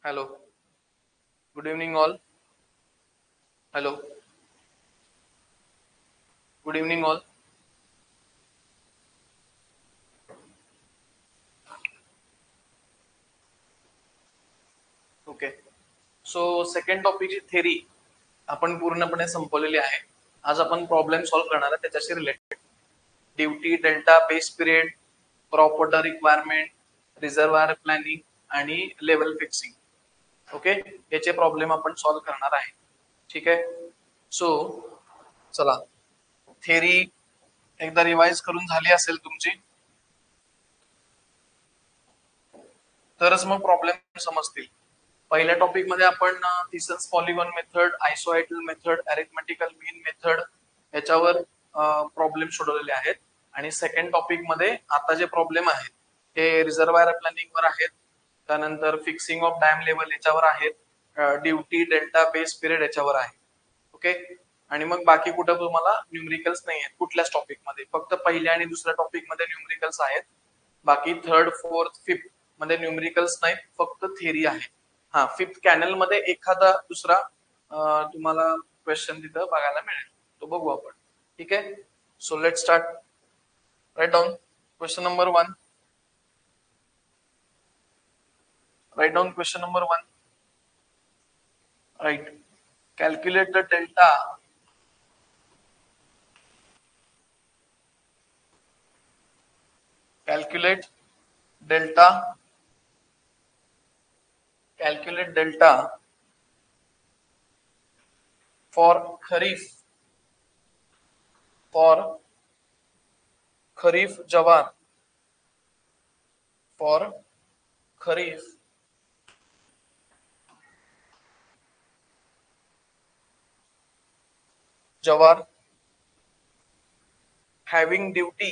Hello. Good evening, all. Hello. Good evening, all. Okay. So second टॉपिकची theory आपण पूर्णपणे संपवलेली आहे. आज आपण प्रॉब्लेम सॉल्व्ह करणार आहे त्याच्याशी related. Duty, delta, base period, crop water requirement, reservoir planning आणि लेवल फिक्सिंग. ओके, याचे प्रॉब्लेम आपण सॉल्व्ह करणार आहे. ठीक आहे. सो चला, थेरी एकदा रिवाइज करून झाली असेल तुमची तरच मग प्रॉब्लेम समजतील. पहिल्या टॉपिक मध्ये आपण थिसन्स पॉलिगॉन मेथड, आयसोआयटल मेथड, अरिथमेटिकल मीन मेथड याच्यावर प्रॉब्लेम सोडवलेले आहेत. आणि सेकंड टॉपिक मध्ये आता जे प्रॉब्लेम आहेत ते रिझर्वायर प्लॅनिंग वर आहेत, त्यानंतर फिक्सिंग ऑफ डॅम लेवल याच्यावर आहेत, ड्युटी, डेल्टा, बेस पिरियड याच्यावर आहे. ओके. आणि मग बाकी कुठं तुम्हाला न्यूमरिकल्स नाही आहेत कुठल्याच टॉपिक मध्ये, फक्त पहिल्या आणि दुसऱ्या टॉपिक मध्ये न्यूमरिकल्स आहेत. बाकी थर्ड, फोर्थ, फिफ्थ मध्ये न्यूमरिकल्स नाहीत, फक्त थिअरी आहे. हा, फिफ्थ कॅनल मध्ये एखादा दुसरा तुम्हाला क्वेश्चन तिथं बघायला मिळेल, तो बघू आपण. ठीक आहे. So let start. Write down question number 1. Write down question number 1. Right. Calculate the delta calculate delta for kharif jawar for kharif jawar having duty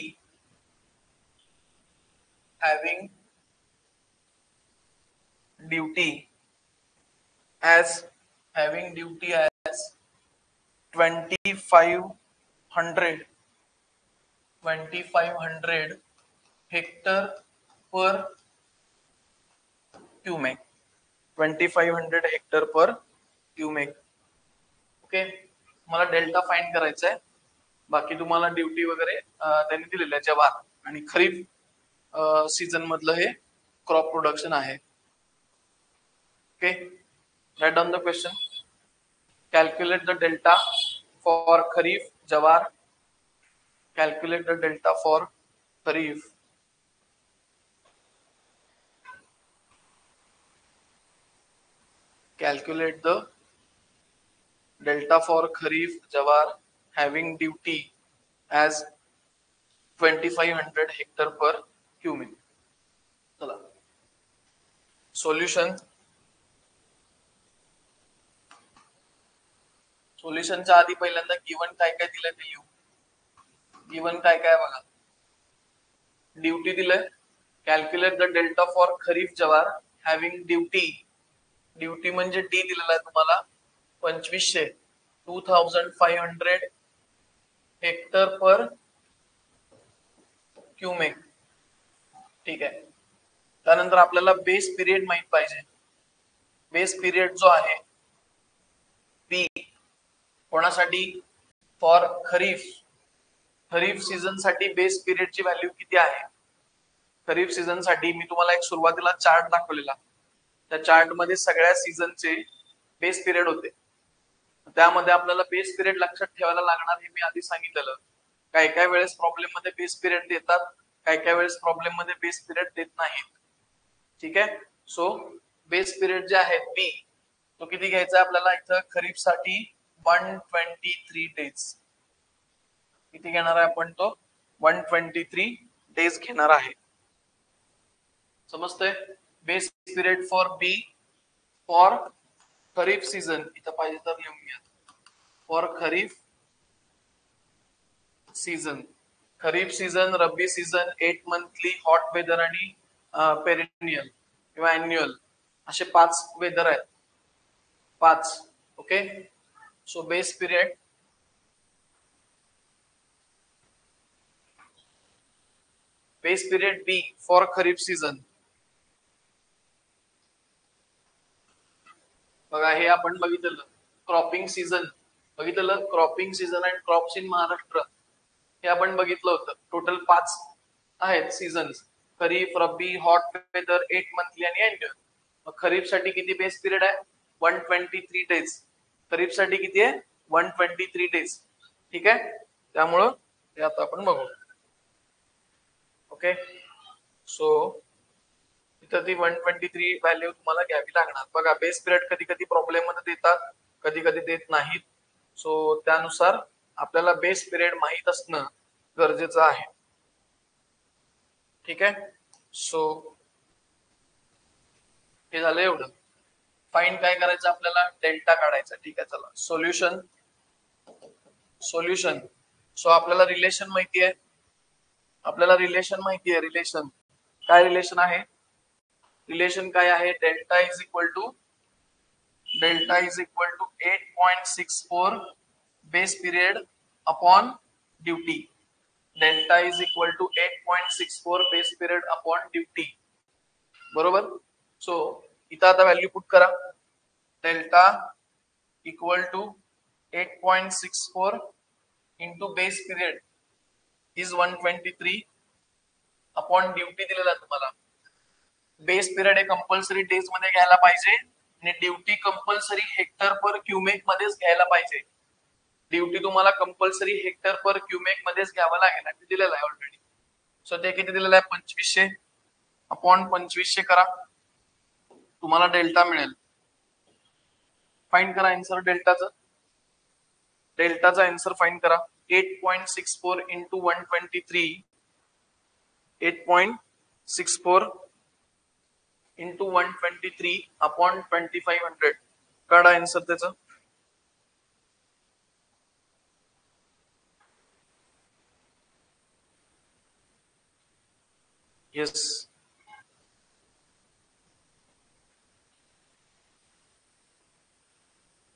as 2500 hectare per cubic. 2500 hectare per cumec. Okay. मला delta find करायचा आहे. बाकी तुम्हाला duty वगैरे त्यांनी दिलेलं आहे जवार, आणि खरीप सीझन मधलं हे क्रॉप प्रोडक्शन आहे. Okay. Write down the question. Calculate the delta for kharif jowar. Calculate the delta for kharif calculate the delta for kharif jawar having duty as 2500 hectare per cubic. चला, सोल्युशनच्या आधी पहिल्यांदा गिवन काय काय दिलंय ते लिहू. गिवन काय काय बघा. ड्युटी दिलंय. Calculate the delta for kharif जवार हॅव्हिंग ड्युटी म्हणजे डी दिलेला आहे तुम्हाला 2500 2500 हेक्टर पर क्यूमेक. ठीक आहे. त्यानंतर आपल्याला बेस पिरियड माहित पाहिजे. बेस पिरियड जो आहे बी कोणासाठी, फॉर खरीफ सीझन साठी बेस पिरियडची व्हॅल्यू किती आहे. खरीफ सीझन साठी मी तुम्हाला एक सुरुवातीला चार्ट दाखवलेला, त्या चार्ट मध्ये सगळ्या सीझनचे बेस पिरियड होते. त्यामध्ये आपल्याला बेस पिरियड लक्षात ठेवायला लागणार हे मी आधी सांगितलेलं. काय काय वेळेस प्रॉब्लेम मध्ये बेस पिरियड देतात, काय काय वेळेस प्रॉब्लेम मध्ये बेस पिरियड देत नाहीत. ठीक आहे. सो बेस पिरियड जे आहे बी, तो किती घ्यायचा आपल्याला इथं खरीफ साठी 123 डेज. किती घेणार आहे आपण, तो 123 डेज घेणार आहे. समजतंय. Base period for B for kharif season, इथं पाहिजे तर लिहून घ्या. For kharif season, rabi season, 8 monthly, hot weather आणि पेरिनियल किंवा अॅन्युअल असे 5 वेदर आहेत. 5. Okay. So base period B for kharif season बघा हे आपण बघितलं क्रॉपिंग सीझन बघितलं, cropping season and crops in Maharashtra हे आपण बघितलं होतं. टोटल 5 आहेत seasons, kharif, rabi, hot weather, 8 monthly आणि एन्युअल. मग खरीफ साठी किती बेस पिरियड आहे? 123 डेज. खरीफ साठी किती आहे? 123 डेज. ठीक आहे, त्यामुळं ते आता आपण बघू. ओके, सो इथं ती 123 व्हॅल्यू तुम्हाला घ्यावी लागणार. बघा बेस पिरियड कधी कधी प्रॉब्लेम मध्ये देतात, कधी कधी देत नाहीत. सो त्यानुसार आपल्याला बेस पिरियड माहित असणं गरजेचं आहे. ठीक आहे, सो हे झालं एवढं. फाइंड काय करायचं आपल्याला? डेल्टा काढायचा. ठीक आहे, चला सोल्युशन. सो आपल्याला रिलेशन माहिती आहे. रिलेशन काय रिलेशन आहे? रिलेशन काय आहे? Delta is equal to 8.64 base period upon duty. Delta is equal to 8.64 base period upon duty. बरोबर. सो इथं आता व्हॅल्यू पुट करा. Delta equal to 8.64 into base period is 123 upon duty दिलेला तुम्हाला. बेस पिरियड हे compulsory days मध्ये घ्यायला पाहिजे आणि duty compulsory hectare per cumec मध्येच घ्यायला पाहिजे. ड्यूटी तुम्हाला कंपल्सरी हेक्टर पर क्यूमेक मध्येच घ्यावं लागेल. दिलेलं आहे ऑलरेडी. सो ते किती दिलेलं आहे? 2500 अपॉन 2500 करा, तुम्हाला डेल्टा मिळेल. फाइंड करा आन्सर डेल्टाचं. डेल्टाचा आन्सर फाइंड करा. 8.64 इंटू 123, 8.64 इंटू 123 अपॉन 2500. काढा आन्सर त्याचं. येस,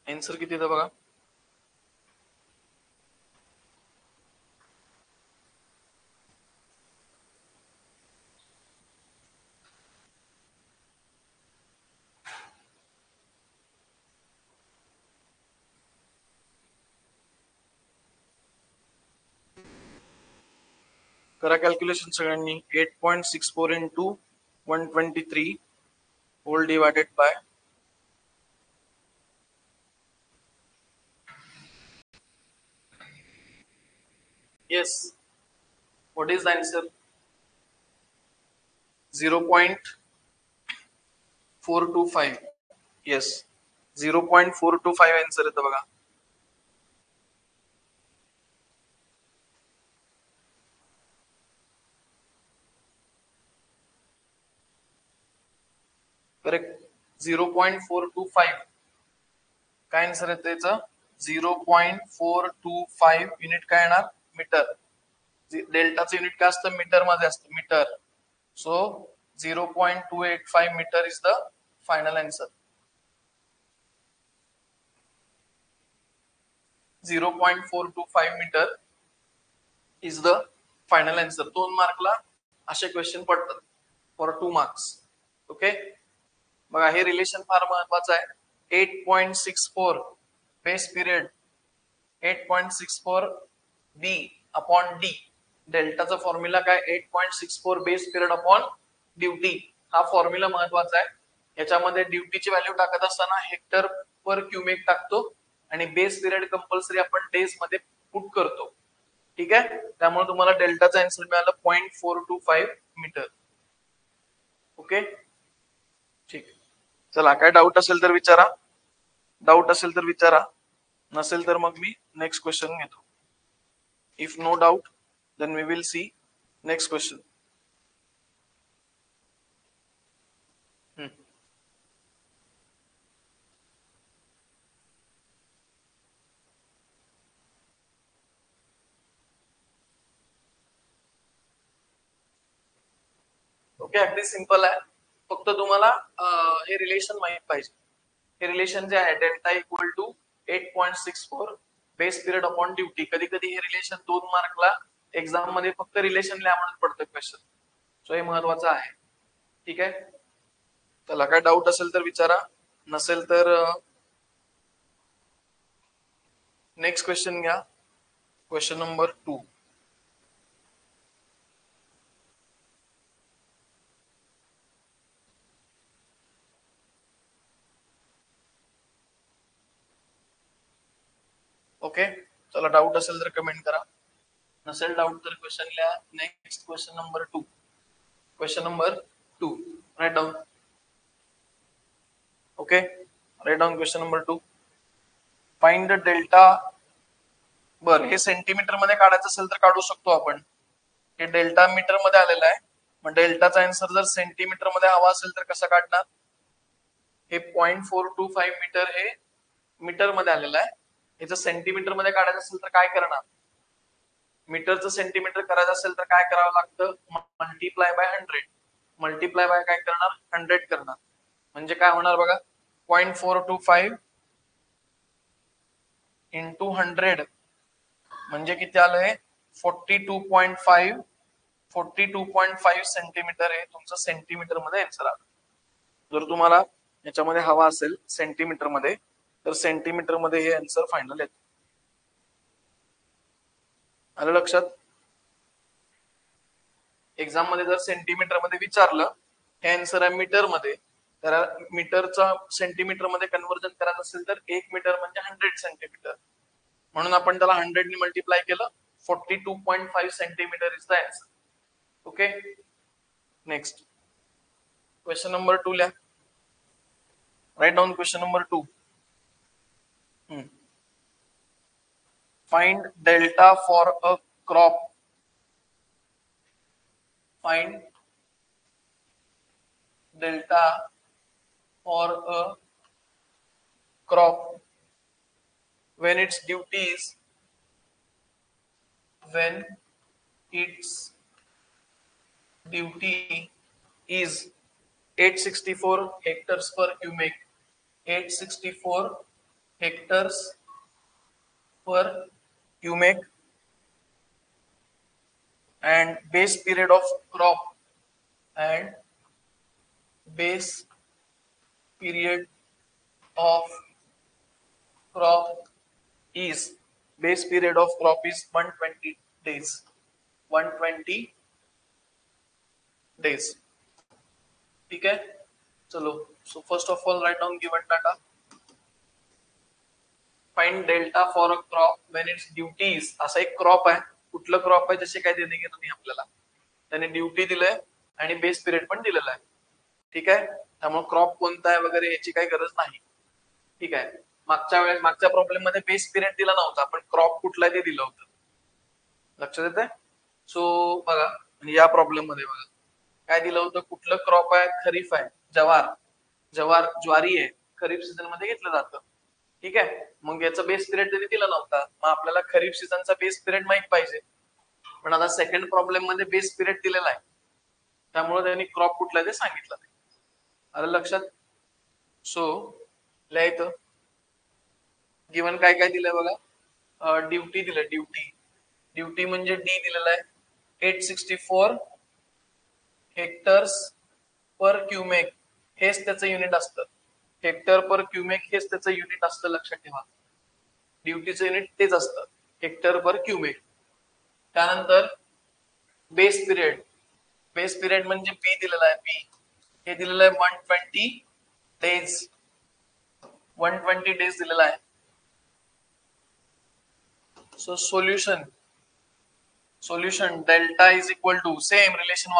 आन्सर किती येतं बघा. करा कॅल्क्युलेशन सगळ्यांनी. 8.64 into 123 whole divided by yes, what is the answer? 0.425. yes, 0.425 answer येतं बघा. करेक्ट. 0.425 काय आन्सर येतं याचं? 0.425 युनिट काय येणार? मीटर. डेल्टाचं युनिट काय असतं? मीटर मध्ये असतं, metre. So 0.285 metre is the final answer. 0.425 metre is the final answer. 2 मार्कला असे क्वेश्चन पडतात फॉर 2 मार्क्स. ओके, बघा हे रिलेशन फार महत्वाचं आहे. 8.64 बेस पिरियड, 8.64 बी अपॉन डी. डेल्टाचा फॉर्म्युला काय? 8.64 बेस पिरियड अपॉन ड्यूटी. हा फॉर्म्युला महत्वाचा आहे. याच्यामध्ये ड्यूटीची व्हॅल्यू टाकत असताना हेक्टर पर क्यूमेक टाकतो आणि बेस पिरियड कंपल्सरी आपण डेज मध्ये पुट करतो. ठीक आहे, त्यामुळे तुम्हाला डेल्टाचा आन्सर मिळाला 0.425 मीटर. ओके, ठीक. चला, काय डाऊट असेल तर विचारा. नसेल तर मग मी नेक्स्ट क्वेश्चन घेतो. If no doubt then we will see next question. Okay, अगदी सिंपल आहे. फक्त तुम्हाला हे रिलेशन माहित पाहिजे. हे रिलेशन जे आहे delta equal to 8.64 base period upon duty. कधी कधी हे रिलेशन 2 मार्कला एक्झाम मध्ये फक्त रिलेशन लिहा म्हणून पडतं क्वेश्चन. सो हे महत्वाचं आहे. ठीक आहे, चला काय डाऊट असेल तर विचारा. नसेल तर नेक्स्ट क्वेश्चन घ्या. Question number 2. ओके, चला डाऊट असेल तर कमेंट करा, नसेल डाऊट तर क्वेश्चन लिहा. Next question number 2. Question number 2, right down. Okay, right down question number 2. Find the delta. बरं, हे सेंटीमीटर मध्ये काढायचं असेल तर काढू शकतो आपण. हे डेल्टा मीटर मध्ये आलेलं आहे. मग डेल्टाचा आन्सर जर सेंटीमीटर मध्ये हवा असेल तर कसं काढणार? हे 0.425 मीटर हे मीटर मध्ये आलेलं आहे. याचं सेंटीमीटर मध्ये काढायचं असेल तर काय करणार? मीटरचं सेंटीमीटर करायचं असेल तर काय करावं लागतं? Multiply by 100. मल्टिप्लाय बाय काय करणार? 100 करणार. म्हणजे काय होणार बघा, 0.425 इंटू 100 म्हणजे किती आलंय? 42.5 सेंटीमीटर हे तुमचं सेंटीमीटर मध्ये आन्सर आलं. जर तुम्हाला याच्यामध्ये हवा असेल सेंटीमीटर मध्ये तर सेंटीमीटर मध्ये हे आन्सर फायनल येतं. आलं लक्षात? एक्झाम मध्ये जर सेंटीमीटर मध्ये विचारलं, हे आन्सर आहे मीटर मध्ये, तर मीटरचा सेंटीमीटर मध्ये कन्व्हर्जन करायचं असेल तर 1 मीटर म्हणजे 100 सेंटीमीटर. म्हणून आपण त्याला 100 ने मल्टिप्लाय केलं. 42.5 centimetre is the answer. Okay, next question number 2 लिहा. Write down question number 2. Find delta for a crop. Find delta for a crop when its duty is 864 hectares per cubic. 864 hectares per cubic and base period of crop is 120 days. 120 days. ठीक है, चलो. So first of all write down given data. Find delta for a crop when it's duties. असा एक crop आहे. कुठलं crop आहे त्याचे काय देणे घेणं नाही आपल्याला. त्याने ड्युटी दिलंय आणि बेस पिरियड पण दिलेला आहे. ठीक आहे, त्यामुळे क्रॉप कोणता आहे वगैरे याची काही गरज नाही. ठीक आहे, मागच्या प्रॉब्लेम मध्ये बेस पिरियड दिला नव्हता, पण क्रॉप कुठला ते दिलं होतं. लक्षात येते? सो बघा, या प्रॉब्लेम मध्ये बघा काय दिलं होतं. कुठलं क्रॉप आहे? खरीफ आहे. ज्वारी आहे. खरीफ सीझन मध्ये घेतलं जातं. ठीक आहे, मग याचा बेस पिरियड त्यांनी दिला नव्हता. मग आपल्याला खरीफ सीझनचा बेस पिरियड माहित पाहिजे. पण आता सेकंड प्रॉब्लेम मध्ये बेस पिरियड दिलेला आहे, त्यामुळे त्यांनी क्रॉप कुठला ते सांगितलं नाही. आलं लक्षात? सो लिहायचं. गिवन काय काय दिलंय बघा. ड्युटी दिलं. ड्युटी म्हणजे डी दिलेला आहे. 864 हेक्टर्स पर क्युमेक हेच त्याचं युनिट असतं. हेक्टर पर क्युमेक हेच त्याचं युनिट असतं. लक्षात ठेवा, ड्युटीचं युनिट तेच असतं, हेक्टर पर क्युमेक. त्यानंतर बेस पिरियड म्हणजे बी दिलेला आहे. बी हे दिलेलं आहे 120 डेज. 120 डेज दिलेला आहे. So solution delta is equal to same relation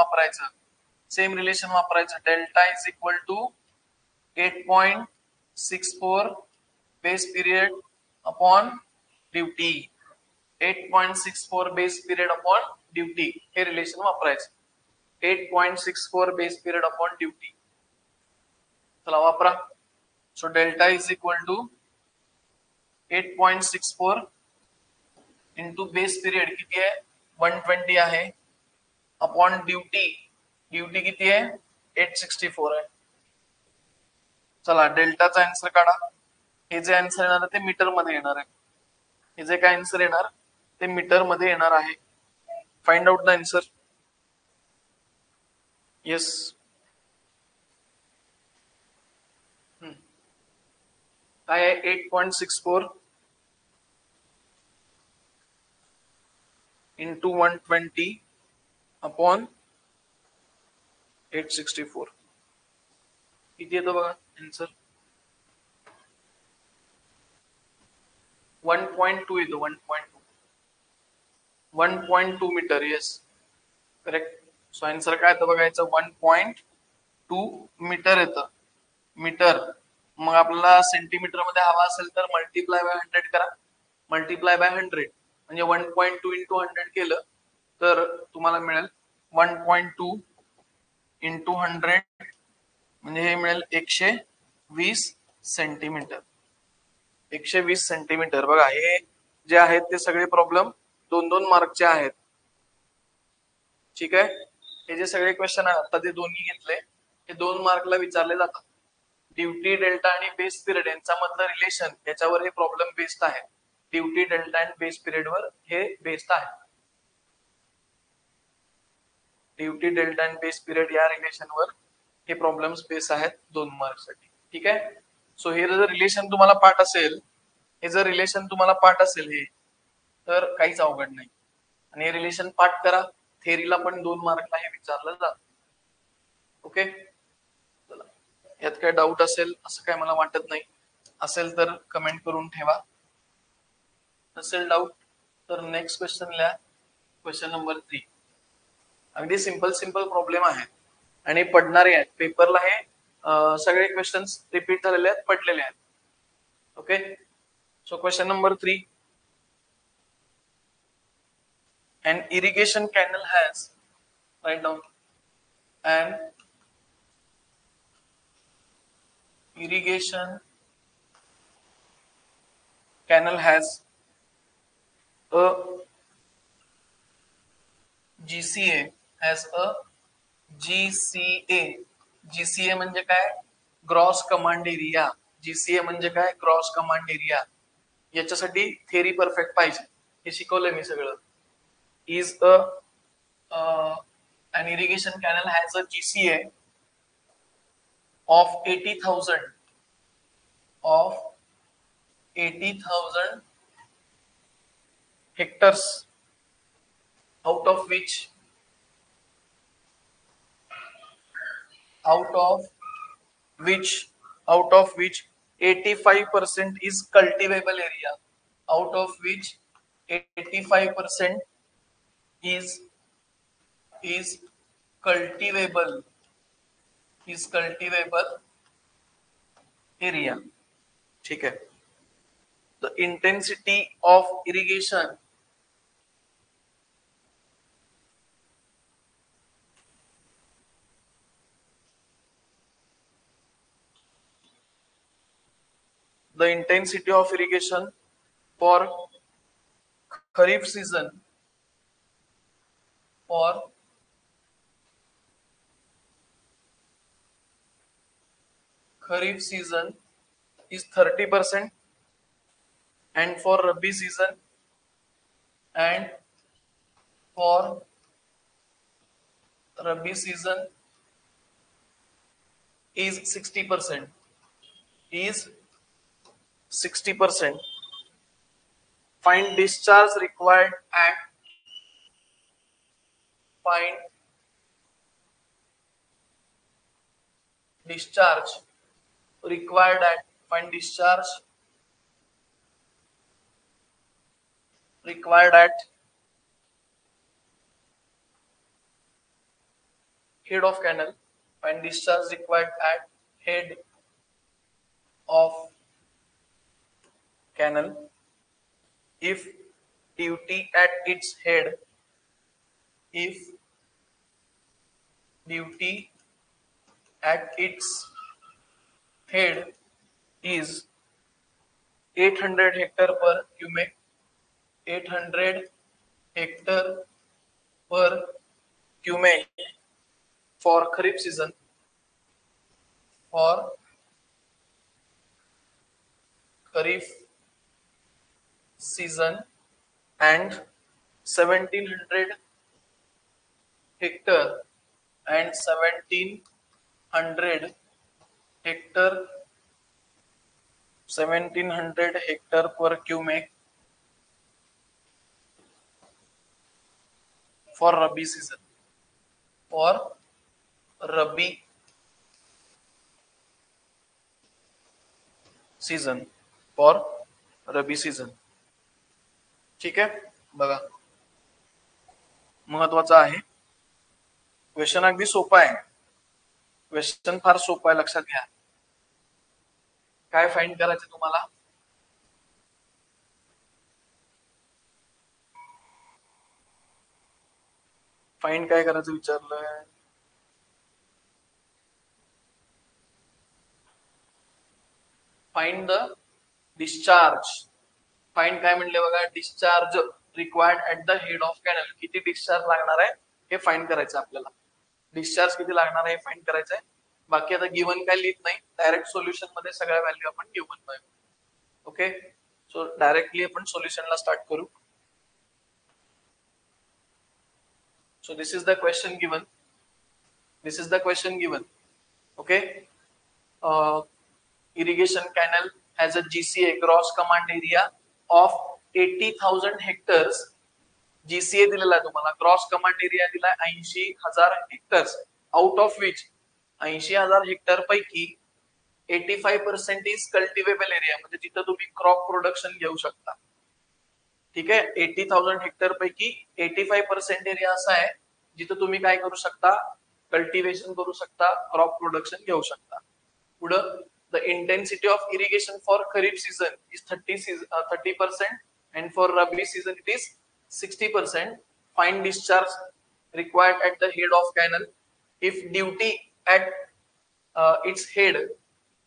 वापरायचं. Delta is equal to 8.64 base period upon duty. 8.64 base period upon duty हे रिलेशन वापरायचं. 8.64 बेस पिरियड अपॉन ड्युटी. चला वापरा. So delta is equal to 8.64 into base period किती आहे? 120 आहे, upon duty किती आहे? 864 आहे. चला डेल्टाचा आन्सर काढा. हे जे आन्सर येणार ते मीटर मध्ये येणार आहे. हे जे काय आन्सर येणार ते मीटर मध्ये येणार आहे. Find out the answer. Yes. काय आहे 8.64 into 120 upon 864. किती येतो बघा आन्सर? 1.2 येतो. 1.2 metre. Yes, correct. So answer काय येतं बघायचं, 1.2 मीटर येतं. मीटर. मग आपल्याला सेंटीमीटर मध्ये हवा असेल तर मल्टिप्लाय बाय 100 करा. मल्टिप्लाय बाय 100 म्हणजे 1.2 इंटू 100 केलं तर तुम्हाला मिळेल 1.2 इंटू 100 म्हणजे हे मिळेल 120 सेंटीमीटर. 120 सेंटीमीटर. बघा हे जे आहेत ते सगळे प्रॉब्लेम 2-2 मार्कचे आहेत. ठीक आहे. हे जे सगळे क्वेश्चन आहेत आता ते दोन्ही घेतले, हे 2 मार्कला विचारले जातात. ड्युटी डेल्टा आणि बेस पिरियड यांचा मधलं रिलेशन, याच्यावर हे प्रॉब्लेम बेस्ड आहे. ड्युटी डेल्टा आणि बेस पिरियड वर हे बेस्ड आहे. ड्युटी डेल्टा आणि बेस पिरियड या रिलेशन वर हे प्रॉब्लेम्स बेस आहेत 2 मार्कसाठी. ठीक आहे. सो हे जर रिलेशन तुम्हाला पाठ असेल, हे तर काहीच अवघड नाही. आणि हे रिलेशन पाठ करा. थेरीला पण 2 मार्कला हे विचारलं जातं. ओके. चला, यात काय डाऊट असेल असं काय मला वाटत नाही. असेल तर कमेंट करून ठेवा. नसेल डाऊट तर नेक्स्ट क्वेश्चन लिहा. Question number 3. अगदी सिंपल प्रॉब्लेम आहेत आणि पडणारे आहेत पेपरला. हे सगळे क्वेश्चन्स रिपीट झालेले आहेत, पडलेले आहेत. Okay. So question number 3. An irrigation canal has, write down, an irrigation canal has a GCA, GCA म्हणजे काय? Gross command area. GCA म्हणजे काय? Gross command area. याच्यासाठी थेरी परफेक्ट पाहिजे. हे शिकवलंय मी सगळं. Is an irrigation canal has a GCA of 80,000 hectares, out of which 85% is cultivable area. Out of which 85% is cultivable area. ठीक है. The intensity of irrigation for Kharif season is 30%, and for Rabi season is 60%. Find discharge required at find discharge required at head of canal. Find discharge required at head of canal if duty at its head is 800 hectare per cubic 800 hectare per cubic for Kharif season and 1700 hectare 1700 hectare per cumec for rabi season. For rabi season. For rabi season. ठीक आहे. बघा, महत्वाचं आहे. Question अगदी सोपा आहे. Question फार सोपा आहे, लक्षात घ्या. काय फाइंड करायचं तुम्हाला? फाइंड काय करायचं विचारलंय? Find the discharge. फाइंड काय म्हणले बघा, discharge required at the head of canal. किती डिस्चार्ज लागणार आहे हे फाइंड करायचं आपल्याला. डिस्चार्ज किती लागणार आहे हे फाइंड करायचं आहे. बाकी आता गिवन काय लिहित नाही, डायरेक्ट सोल्युशन मध्ये सगळ्या व्हॅल्यू आपण गिवन नाही. ओके, सो डायरेक्टली आपण सोल्युशनला स्टार्ट करू. So this is the question given. This is the question given. Okay. Irrigation canal has a GCA, gross command area of 80,000 hectares. GCA दिलेला आहे तुम्हाला. Gross command area दिलाय 80,000 hectares. Out of which 80,000 hectare पैकी 85% is cultivable area, म्हणजे जिथं तुम्ही crop production घेऊ शकता. ठीक आहे. 80,000 हेक्टर पैकी 85% एरिया असा आहे जिथं तुम्ही काय करू शकता, कल्टिवेशन करू शकता, क्रॉप प्रोडक्शन घेऊ शकता. पुढं the intensity of irrigation for kharif season is 30% and for rabi season it is 60%. Find discharge required at the head of canal if duty at its head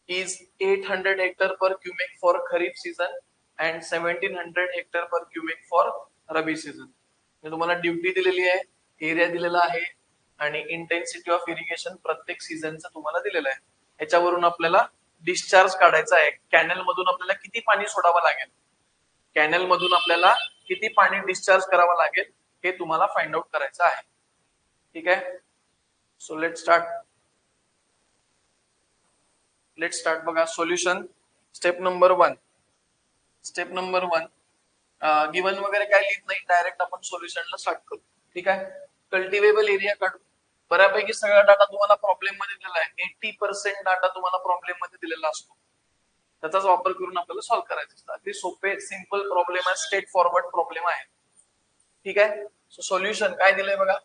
is 800 hectare per cubic for kharif season and 1700 hectare per cubic for rabi season. तुम्हाला duty दिलेली आहे, area दिलेला आहे आणि intensity of irrigation प्रत्येक सीझनचं तुम्हाला दिलेलं आहे. याच्यावरून आपल्याला डिस्चार्ज काढायचा आहे. कॅनल मधून आपल्याला किती पाणी सोडावं लागेल, कॅनल मधून आपल्याला किती पाणी डिस्चार्ज करावं लागेल हे तुम्हाला फाइंड आउट करायचं आहे. ठीक आहे. So let start. बघा सोल्युशन. Step number 1. गिवन वगैरे काय लिहित नाही, डायरेक्ट आपण सोल्युशनला स्टार्ट करू. ठीक आहे. कल्टिवेबल एरिया काढू. बऱ्यापैकी सगळा डाटा तुम्हाला प्रॉब्लेम मध्ये दिला आहे. 80% डाटा तुम्हाला प्रॉब्लेम मध्ये दिलेला असतो. त्याचाच वापर करून आपल्याला सॉल्व्ह करायचं. अगदी सोपे सिंपल प्रॉब्लेम आहे, स्ट्रेट फॉरवर्ड प्रॉब्लेम आहे. ठीक आहे. सो सोल्युशन काय दिलंय बघा.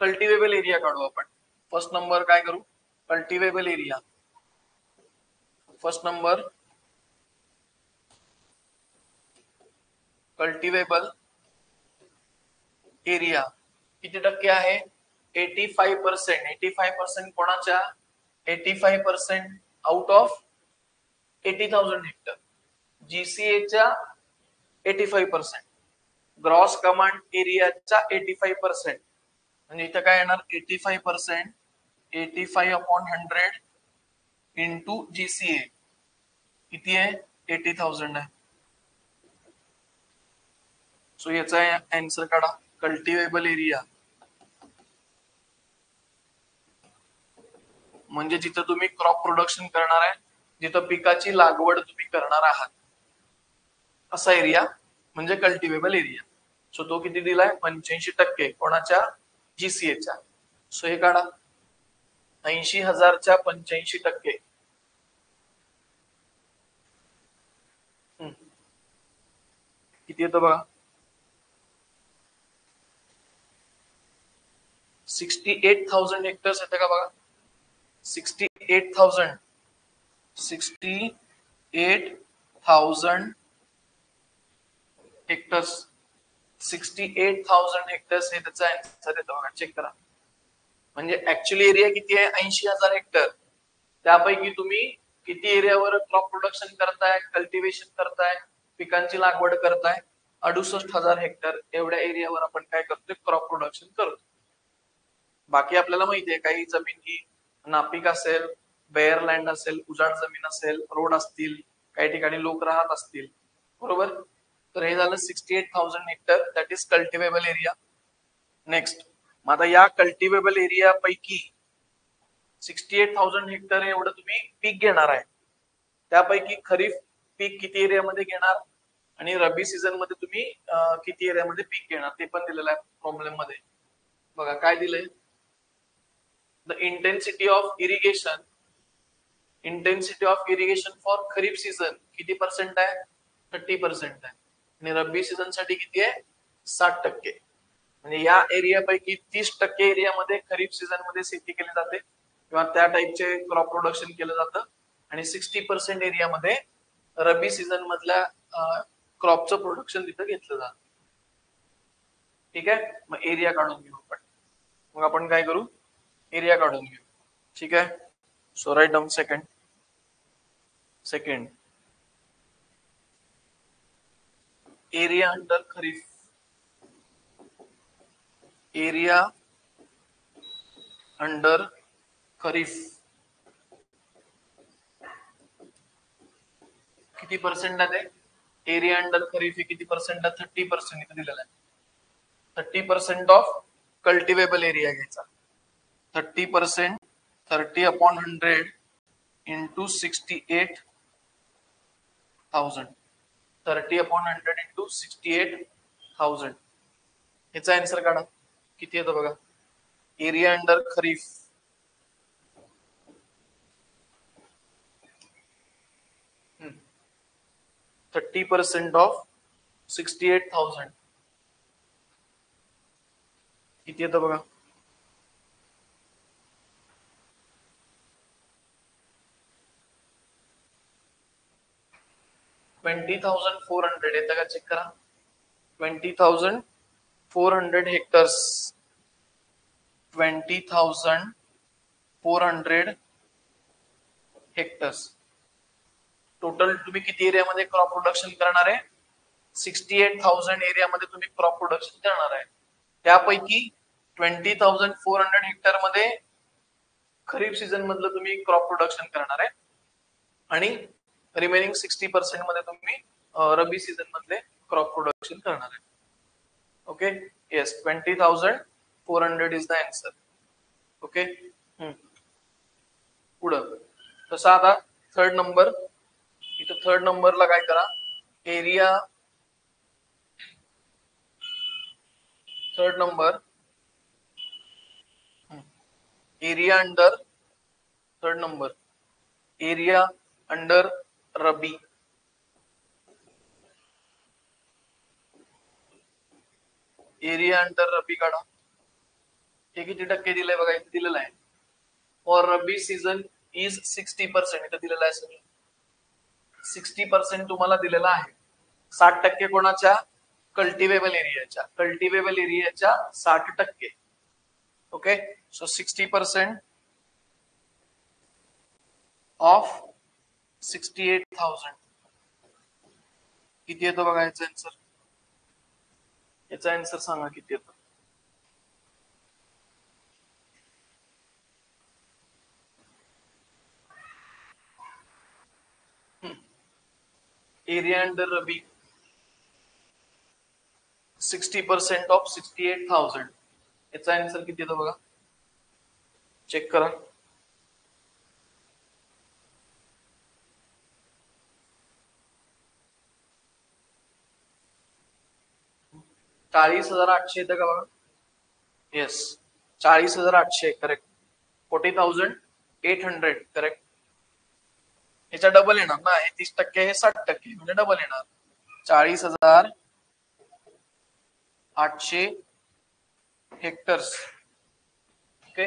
कल्टिवेबल एरिया काढू आपण. फर्स्ट नंबर काय करू, cultivable area. First number cultivable area किती टक्के आहे, 85%. 85% कोणाच्या, 85% आउट ऑफ 80,000 हेक्टर. जीसीएच्या 85%, ग्रॉस कमांड एरियाच्या 85%. म्हणजे इथं काय येणार, 85%, 85/100 इंटू जीसीए किती आहे, 80,000 आहे. सो याचा आन्सर काढा. कल्टिवेबल एरिया म्हणजे जिथं तुम्ही क्रॉप प्रोडक्शन करणार आहे, जिथं पिकाची लागवड तुम्ही करणार आहात, असा एरिया म्हणजे कल्टिवेबल एरिया. सो तो किती दिलाय, 85% कोणाच्या, जीसीएच्या. सो हे काढा, 80,000च्या 85%. किती येतं बघा, 68,000 हेक्टर्स येते का बघा. 68,000 हेक्टर्स. 68,000 हेक्टर्स हे त्याचा आन्सर येतो बघा. चेक करा. म्हणजे ऍक्च्युअली एरिया किती आहे, 80,000 हेक्टर. त्यापैकी तुम्ही किती एरियावर क्रॉप प्रोडक्शन करताय, कल्टिवेशन करताय, पिकांची लागवड करताय, 68,000 हेक्टर एवढ्या एरियावर आपण काय करतोय, क्रॉप प्रोडक्शन करतो. बाकी आपल्याला माहितीये काही जमीन ही नापीक असेल, बेअर लँड असेल, उजाड जमीन असेल, रोड असतील, काही ठिकाणी लोक राहत असतील, बरोबर. तर हे झालं 68,000 hectare, that is cultivable area. Next, आता या कल्टिवेबल एरिया पैकी 68,000 हेक्टर एवढं तुम्ही पीक घेणार आहे. त्यापैकी खरीप पीक किती एरियामध्ये घेणार आणि रब्बी सीझन मध्ये तुम्ही किती एरियामध्ये पीक घेणार ते पण दिलेलं आहे प्रॉब्लेम मध्ये. बघा काय दिलंय, the intensity of irrigation for kharif season किती पर्सेंट आहे, 30% आहे आणि रब्बी सीझन साठी किती आहे, 60%. म्हणजे या एरियापैकी 30% एरियामध्ये खरीप सीझन मध्ये शेती केली जाते किंवा त्या टाईपचे क्रॉप प्रोडक्शन केलं जातं आणि 60% एरियामध्ये रब्बी सीझन मधल्या क्रॉपचं प्रोडक्शन तिथं घेतलं जातं. ठीक आहे, मग एरिया काढून घेऊ आपण. मग आपण काय करू, एरिया काढून घेऊ. ठीक आहे, so write down second area under kharif, area under kharif किती पर्सेंट आहे, एरिया अंडर खरीफ किती पर्सेंट आहे, 30% इथे दिलेला आहे. 30% ऑफ कल्टिवेबल एरिया घ्यायचा. 30%, 30/100 इंटू 68,000, 30/100 इंटू 68,000. याचा आन्सर काढा किती येतो बघा. Area under kharif hmm. 30% of 68,000 किती येतं बघा. $20,400 येतं का, चेक करा. 20,400 हेक्टर्स, 20,400 हेक्टर्स. टोटल तुम्ही किती एरियामध्ये क्रॉप प्रोडक्शन करणार आहे, 68,000 एरियामध्ये तुम्ही क्रॉप प्रोडक्शन करणार आहे. त्यापैकी 20,400 हेक्टर मध्ये खरीप सीझन मधलं तुम्ही क्रॉप प्रोडक्शन करणार आहे आणि रिमेनिंग 60% मध्ये तुम्ही रब्बी सीझन मधले क्रॉप प्रोडक्शन करणार आहे. Okay, yes, 20,400 is the answer. Okay, पुढं तसं आता थर्ड नंबर, इथं थर्ड नंबरला काय करा, area third number area under third number area under rabi, area under rabi काढा. हे किती टक्के दिलंय बघा, इथे दिलेलं आहे. फॉर रबी सीझन इज 60%, इथं दिलेलं आहे सगळं. 60% तुम्हाला दिलेला आहे. 60% कोणाच्या, कल्टिवेबल एरियाच्या, कल्टिवेबल एरियाच्या 60%. ओके, सो 60% ऑफ 68,000 किती येतो बघा याचा आन्सर. याचा आन्सर सांगा किती येतो. एरिया अंडर रबी 60% ऑफ 68,000, याचा आन्सर किती येतो बघा, चेक करा. $40,800 येतं का बघा. Yes, 40,800 correct. 40,800 करेक्ट. याच्या डबल येणार ना, हे 30% हे 60% म्हणजे डबल येणार. 40,800 hectares. Okay,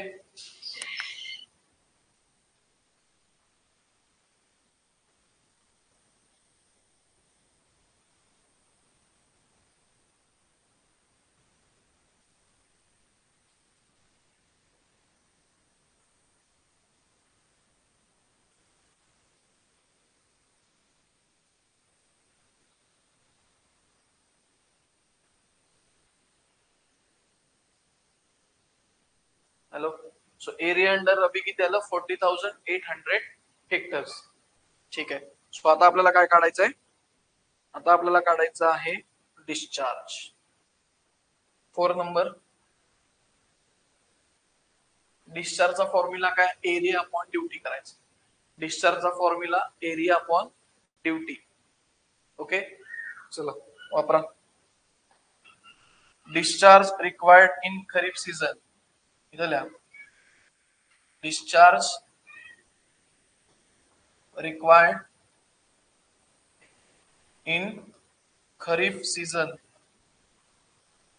hello. So area under rabi किती आलं, 40,800 हेक्टर्स. ठीक आहे, सो आता आपल्याला काय काढायचं आहे, आता आपल्याला काढायचं आहे डिस्चार्ज. 4 नंबर डिस्चार्जचा फॉर्म्युला काय, एरिया अपॉन ड्युटी करायचा. डिस्चार्जचा formula area upon duty. Okay, चला वापरा. Discharge required in kharif season, इथं लिहा. Discharge required in kharif season.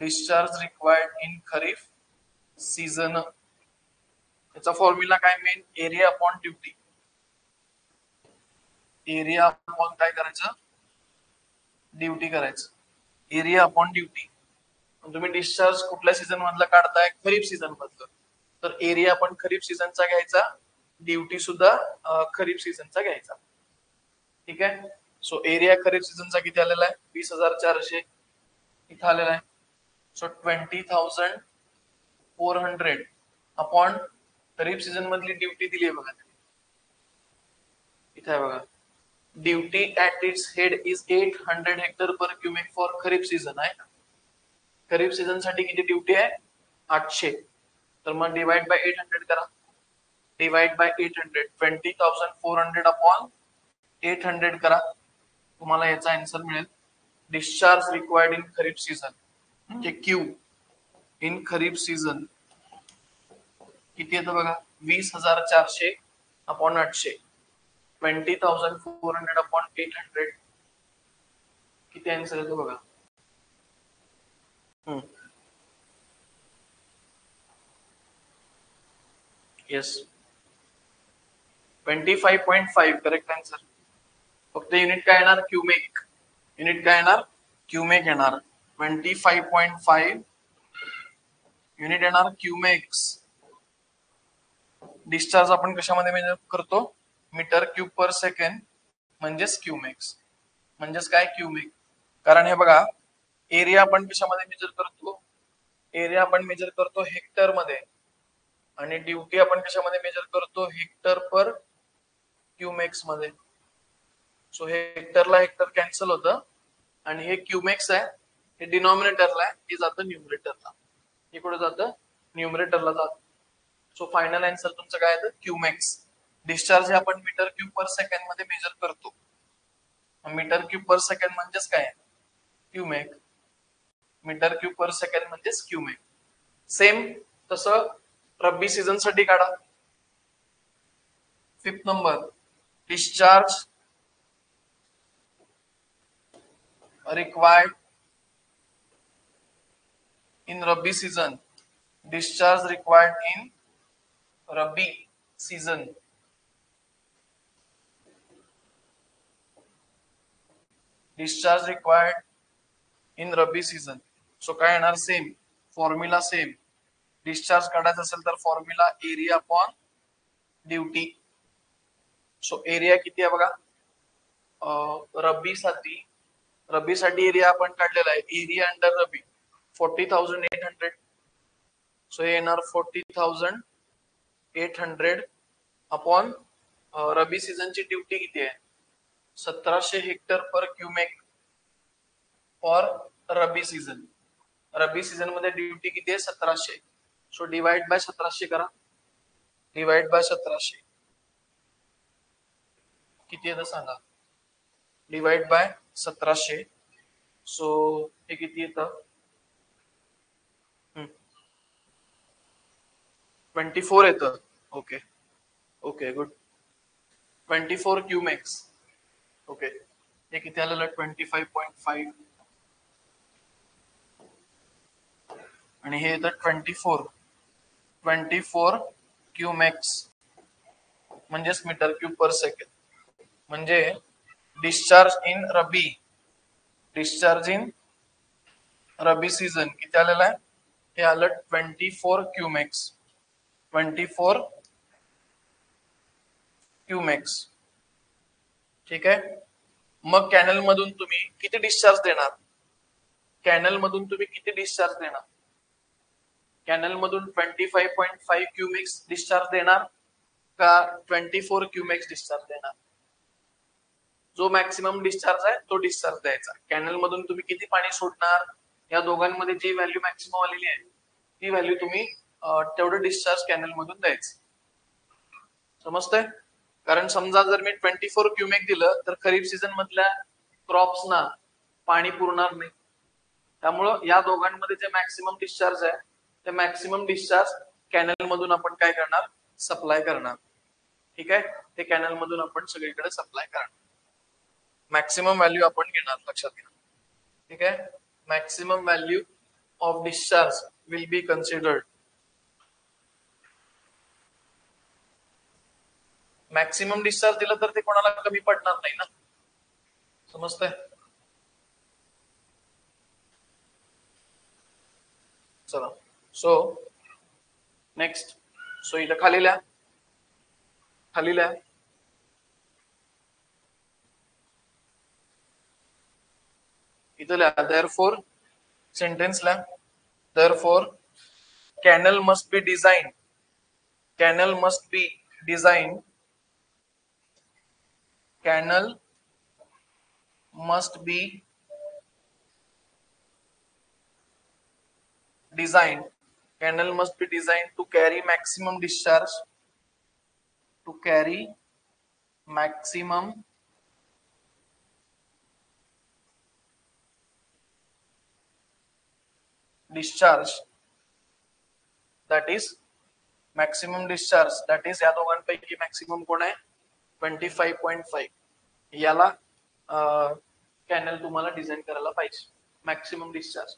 Discharge required in kharif season. याचा फॉर्म्युला काय, main area upon duty. Area upon काय करायचं, ड्युटी करायचं. Area upon duty. तुम्ही डिस्चार्ज कुठल्या सीझन मधला काढताय, खरीप सीझन मधलं, तर एरिया आपण खरीप सीझनचा घ्यायचा, ड्युटी सुद्धा खरीप सीझनचा घ्यायचा. ठीक आहे. सो एरिया खरीप सीझनचा किती आलेला आहे, 20,400 इथं आलेला आहे. सो 20,400 अपॉन खरीप सीझन मधली ड्युटी दिली आहे बघा, इथे आहे बघा. Duty at its head is 800 hectare per cubic for kharif season आहे. खरीप सीझन साठी किती ड्युटी आहे, 800. तर मग डिवाइड बाय 800 करा. डिवाइड बाय 800, 20,400 अपॉन 800 करा. तुम्हाला याचा आन्सर मिळेल. Discharge required in kharif season म्हणजे क्यू इन खरीप सीझन किती येतं बघा, 20,400 अपॉन 800. 20,400 अपॉन 800 किती आन्सर येतो बघा. Yes, 25.5 correct answer. फक्त युनिट काय येणार, क्यूमेक. युनिट काय येणार, क्यूमेक येणार. 25.5 युनिट येणार क्यूमेक्स. डिस्चार्ज आपण कशामध्ये मेजर करतो, मीटर क्यूब पर सेकंड, म्हणजेच क्यूमेक्स. म्हणजेच काय, क्यूमेक. कारण हे बघा, एरिया आपण कशामध्ये मेजर करतो, एरिया आपण मेजर करतो हेक्टर मध्ये, आणि ड्युटी आपण कशामध्ये मेजर करतो, हेक्टर पर क्यूमेक्स मध्ये. सो हेक्टरला हेक्टर कॅन्सल होतं, आणि हे क्यूमेक्स आहे, हे डिनॉमिनेटरला आहे, हे जातं न्यूमरेटरला. हे कुठे जातं, न्यूमरेटरला जातं. सो फायनल आन्सर तुमचं काय येतं, क्यूमेक्स. डिस्चार्ज हे आपण मीटर क्यूब पर सेकंड मध्ये मेजर करतो. मीटर क्यूब पर सेकंड म्हणजेच काय, क्यूमेक. मीटर क्यूब पर सेकंड म्हणजेच क्यूमेक. सेम तसं रब्बी सीझन साठी काढा. 5th number, discharge required in rabi season. Discharge required in rabi season. Discharge required in rabi season. So काय येणार, सेम फॉर्म्युला, सेम. डिस्चार्ज काढायचा असेल तर formula area upon duty. So area किती आहे बघा, रब्बी साठी एरिया आपण काढलेला आहे, एरिया अंडर रब्बी 40,800. सो हे येणार 40,800 अपॉन रब्बी सीझनची ड्युटी किती आहे, 1700 hectare per cumec for rabi season. Rabi season मध्ये ड्युटी किती आहे, 1700. सो डिवाइड बाय 1700 करा. डिवाइड बाय 1700 किती येतं सांगा, डिवाइड बाय 1700. सो हे किती येतं, 24 येतं. Okay okay good. 24 cumecs. Okay, हे किती आलेलं, 25.5, आणि हे येतं 24 क्यूमेक्स म्हणजेच मीटर क्यूब पर सेकंड. म्हणजे discharge in rabi, discharge in rabi season किती आलेलं आहे, हे आलं 24 क्यूमेक्स. 24 क्यूमेक्स. ठीक आहे. मग कॅनल मधून तुम्ही किती डिस्चार्ज देणार, कॅनल मधून तुम्ही किती डिस्चार्ज देणार, कॅनल मधून 25.5 क्यूमेक्स डिस्चार्ज देणार का 24 क्यूमेक्स डिस्चार्ज देणार. जो मॅक्सिमम डिस्चार्ज आहे तो डिस्चार्ज द्यायचा. कॅनल मधून तुम्ही किती पाणी सोडणार, या दोघांमध्ये जी व्हॅल्यू मॅक्सिमम आलेली आहे ती व्हॅल्यू तुम्ही तेवढं डिस्चार्ज कॅनल मधून द्यायचं. समजतंय? कारण समजा जर मी 24 क्युमेक दिलं तर खरीप सीझन मधल्या क्रॉप्सना पाणी पुरणार नाही. त्यामुळं या दोघांमध्ये जे मॅक्सिमम डिस्चार्ज आहे ते मॅक्सिमम डिस्चार्ज कॅनल मधून आपण काय करणार, सप्लाय करणार. ठीक आहे, ते कॅनल मधून आपण सगळीकडे सप्लाय करणार. मॅक्सिमम व्हॅल्यू आपण घेणार, लक्षात घ्या. ठीक आहे, maximum value of discharge will be considered. Maximum discharge दिलं तर ते कोणाला कमी पडणार नाही ना. समजतंय? चला, सो नेक्स्ट, सो इथं खाली लिहा, खाली लिहा. इथं लिहा therefore, सेंटेन्स लिहा. therefore canal must be designed, canal must be designed, canal must be designed, canal must be designed to carry maximum discharge, to carry maximum discharge, that is maximum discharge, that is या दोघांपैकी maximum कोण आहे, 25.5. याला canal तुम्हाला design करायला पाहिजे, maximum discharge.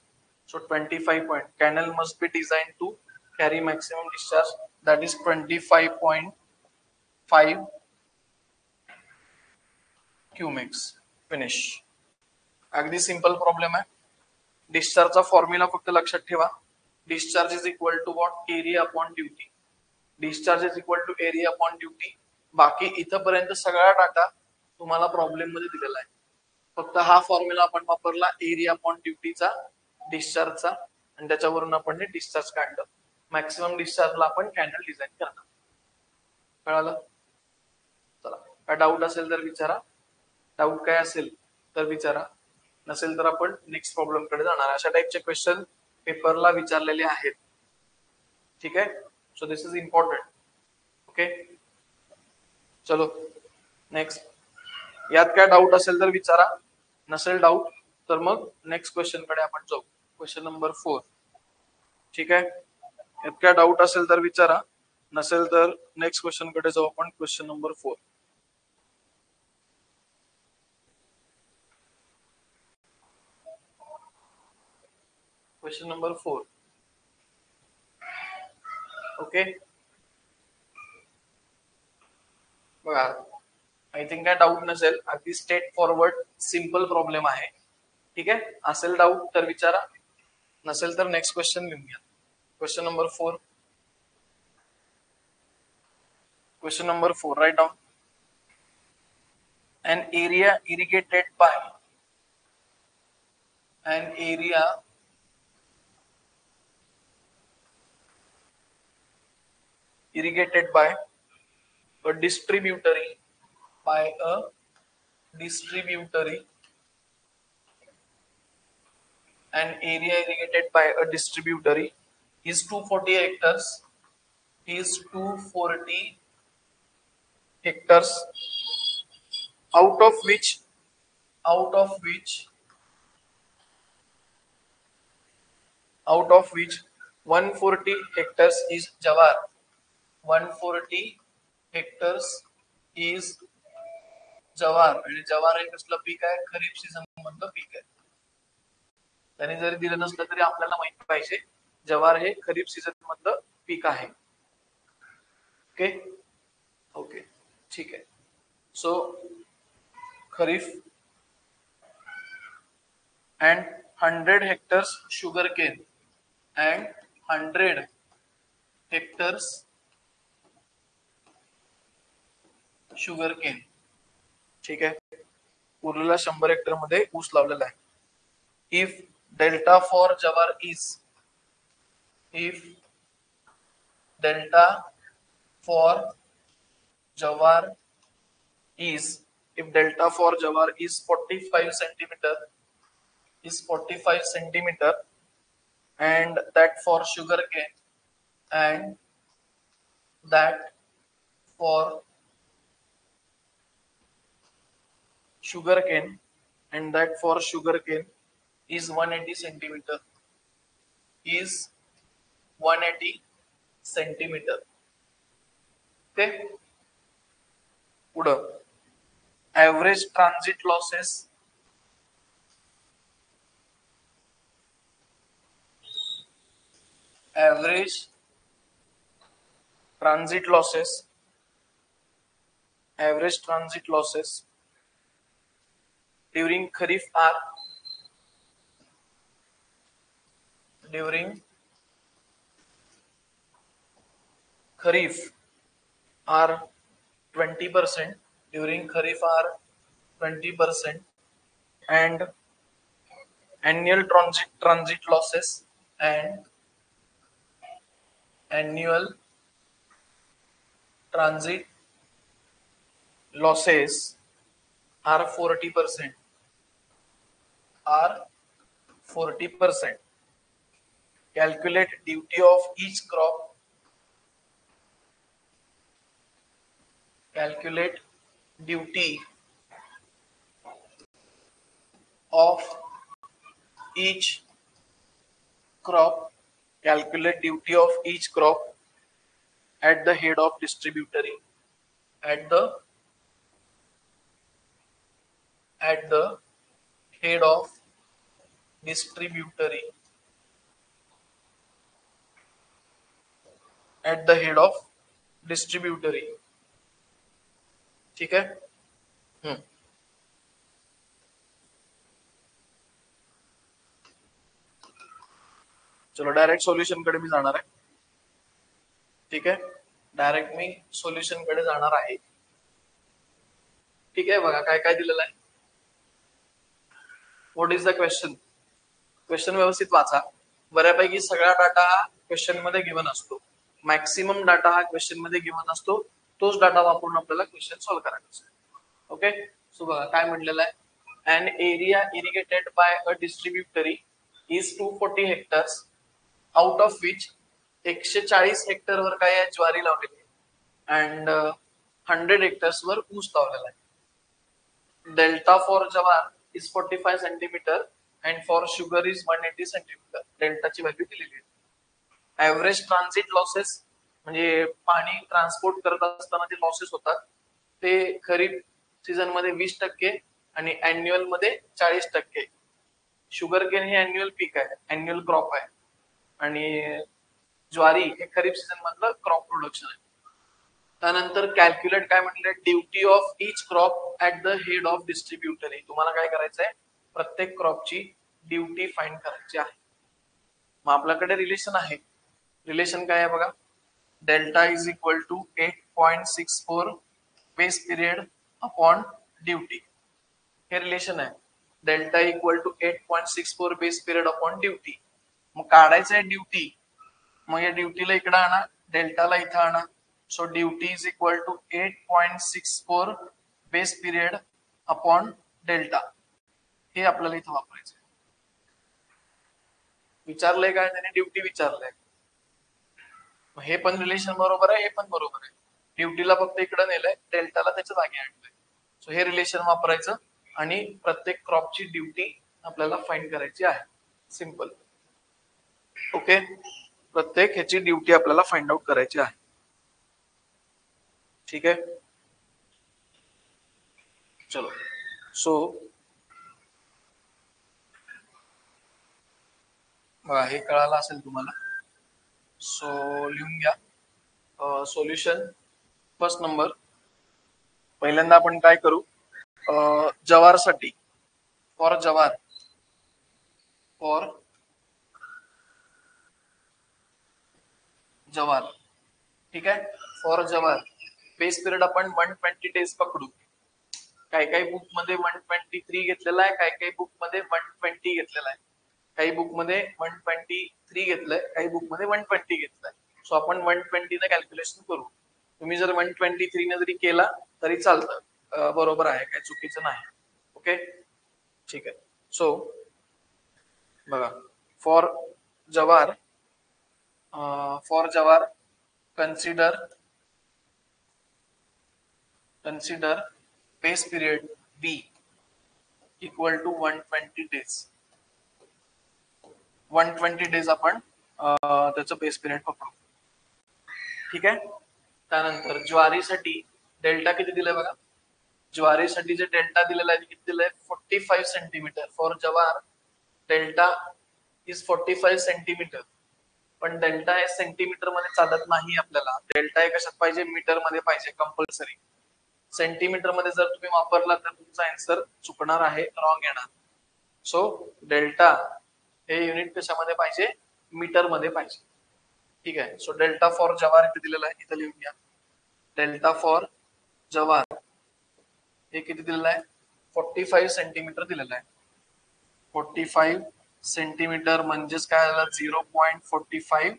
So 25 point, canal must be design to carry maximum discharge, that is 25.5 cumecs. Finish. अगदी simple problem आहे. डिस्चार्जचा फॉर्म्युला फक्त लक्षात ठेवा. Discharge is equal to what, area upon duty. Discharge is equal to area upon duty. बाकी इथपर्यंत सगळा data तुम्हाला प्रॉब्लेम मध्ये दिलेला आहे. फक्त हा फॉर्म्युला आपण वापरला एरिया अपॉन ड्युटीचा, डिस्चार्जचा, आणि त्याच्यावरून आपण डिस्चार्ज काढलं. मॅक्सिमम डिस्चार्जला आपण कॅनल डिझाईन करणार. कळालं? चला, काय डाऊट असेल तर विचारा. डाऊट काय असेल तर विचारा, नसेल तर आपण नेक्स्ट प्रॉब्लेम कडे जाणार. अशा टाइपचे क्वेश्चन पेपरला विचारलेले आहेत. ठीक आहे, so this is important. Okay, चलो नेक्स्ट. यात काय डाऊट असेल तर विचारा, नसेल डाऊट तर मग नेक्स्ट क्वेश्चन कडे आपण जाऊ. Question number 4. ठीक आहे, यात काय डाऊट असेल तर विचारा, नसेल तर नेक्स्ट क्वेश्चन कडे जाऊ आपण. Question number 4. Question number 4. Okay, बघा, आय थिंक काय डाऊट नसेल. अगदी स्ट्रेट फॉरवर्ड सिंपल प्रॉब्लेम आहे. ठीक आहे, असेल डाऊट तर विचारा, नसेल तर नेक्स्ट क्वेश्चन घेऊन घ्या. Question number 4. Question number 4, write down. An area irrigated by a distributary, an area irrigated by a distributary is 240 hectares, out of which 140 hectares is jawar. 140 hectares is जवार. आणि जवार हे कसलं पीक आहे, खरीप सीझन मधलं पीक आहे. त्यांनी जरी दिलं नसलं तरी आपल्याला माहिती पाहिजे जवार हे खरीप सीझन मधलं पीक आहे. ओके ओके, ठीक आहे. So kharif and 100 hectares sugarcane and 100 hectares sugarcane. ठीक आहे, उरलेला 100 हेक्टर मध्ये ऊस लावलेला आहे. if delta for jawar is if delta for jawar is 45 centimeter and that for sugarcane and that for sugarcane is 180 centimeter is 180 centimeter. Okay. पुढं average transit losses average transit losses during kharif are during kharif are 20%, during kharif are 20%, and annual transit losses and annual transit losses are 40%, are 40%. Calculate duty of each crop. Calculate duty of each crop. Calculate duty of each crop at the head of distributory. At the head of distributory. At the head of distributory. ठीक है. चलो direct solution कडे मी जाणार आहे. ठीक आहे, direct मी solution कडे जाणार आहे. ठीक आहे, बघा काय काय दिलेलं आहे. What is the question. Question व्यवस्थित वाचा. बऱ्यापैकी सगळा डाटा हा क्वेश्चन मध्ये गिवन असतो. मॅक्सिमम डाटा हा क्वेश्चन मध्ये गिवन असतो. तोच डाटा वापरून आपल्याला क्वेश्चन सॉल्व्ह करायचा असतो. ओके, सो बघा काय म्हटलेलं आहे. an area irrigated by a distributary is 240 hectares, out of which 140 hectare वर काय आहे, ज्वारी लावलेली अँड 100 हेक्टर्स वर ऊस लावलेला आहे. Delta for jowar is 45 centimetre and for sugar is 180 centimetre. डेल्टाची व्हॅल्यू दिलेली आहे. ऍव्हरेज ट्रान्झिट लॉसेस म्हणजे पाणी ट्रान्सपोर्ट करत असताना जे लॉसेस होतात ते खरीप सीझन मध्ये 20% आणि अॅन्युअल मध्ये 40%. शुगर केन हे अॅन्युअल पीक आहे, अॅन्युअल क्रॉप आहे, आणि ज्वारी हे खरीप सीझन मधलं क्रॉप प्रोडक्शन आहे. त्यानंतर कॅल्क्युलेट काय म्हटलं, duty of each crop at the head of distributary. तुम्हाला काय करायचं आहे, प्रत्येक क्रॉपची ड्युटी फाइंड करायची आहे. मग आपल्याकडे रिलेशन आहे. रिलेशन काय आहे बघा, delta is equal to 8.64 base period upon duty. हे रिलेशन आहे. Delta equal to 8.64 base period upon duty. मग काढायचं आहे ड्युटी. मग या ड्युटीला इकडे आणा, डेल्टाला इथं आणा. So duty is equal to 8.64 base period upon delta. हे आपल्याला इथं वापरायचं. विचारलंय काय त्याने, ड्युटी विचारलंय. हे पण रिलेशन बरोबर आहे, हे पण बरोबर आहे. ड्युटीला फक्त इकडे नेलंय, डेल्टाला त्याच्या जागी आणलंय. सो हे रिलेशन वापरायचं आणि प्रत्येक क्रॉपची ड्युटी आपल्याला फाइंड करायची आहे. सिंपल. ओके, प्रत्येक ह्याची ड्युटी आपल्याला फाइंड आउट करायची आहे. ठीक आहे, चलो. सो हे कळालं असेल तुम्हाला. सो लिहून घ्या. Solution first number. पहिल्यांदा आपण काय करू, जवारसाठी फॉर जवार. ठीक आहे, फॉर जवार बेस पिरियड आपण 120 डेज पकडू. काही बुक मध्ये 123 घेतलेला आहे, काही बुक मध्ये 120 घेतलेला आहे, काही बुक मध्ये 123 घेतलंय, काही बुक मध्ये 120 घेतलंय. सो आपण 120 ने कॅल्क्युलेशन करू. तुम्ही जर 123 ने जरी केला तरी चालतं, बरोबर आहे, काही चुकीचं नाही. ओके, ठीक आहे. सो बघा, फॉर जवार फॉर जवार consider base period B equal to 120 days. 120 days आपण त्याचं बेस पिरियड पकडू. ठीक आहे. त्यानंतर ज्वारीसाठी डेल्टा किती दिलाय बघा. ज्वारीसाठी जे डेल्टा दिलेला आहे किती दिलाय 45 सेंटीमीटर. फॉर जवार डेल्टा इज 45 सेंटीमीटर. पण डेल्टा हे सेंटीमीटर मध्ये चालत नाही आपल्याला. डेल्टा हे कशात पाहिजे मीटर मध्ये पाहिजे कंपल्सरी. सेंटीमीटर मध्ये जर तुम्ही वापरला तर तुमचा आन्सर चुकणार आहे, रॉंग येणार. सो डेल्टा हे युनिट कशामध्ये पाहिजे मीटर मध्ये पाहिजे. ठीक आहे. सो डेल्टा फॉर जवार इथे दिलेला आहे, इथे लिहून घ्या. डेल्टा फॉर जवार हे किती दिलेलं आहे 45 सेंटीमीटर दिलेलं आहे. 45 सेंटीमीटर म्हणजेच काय झालं 0.45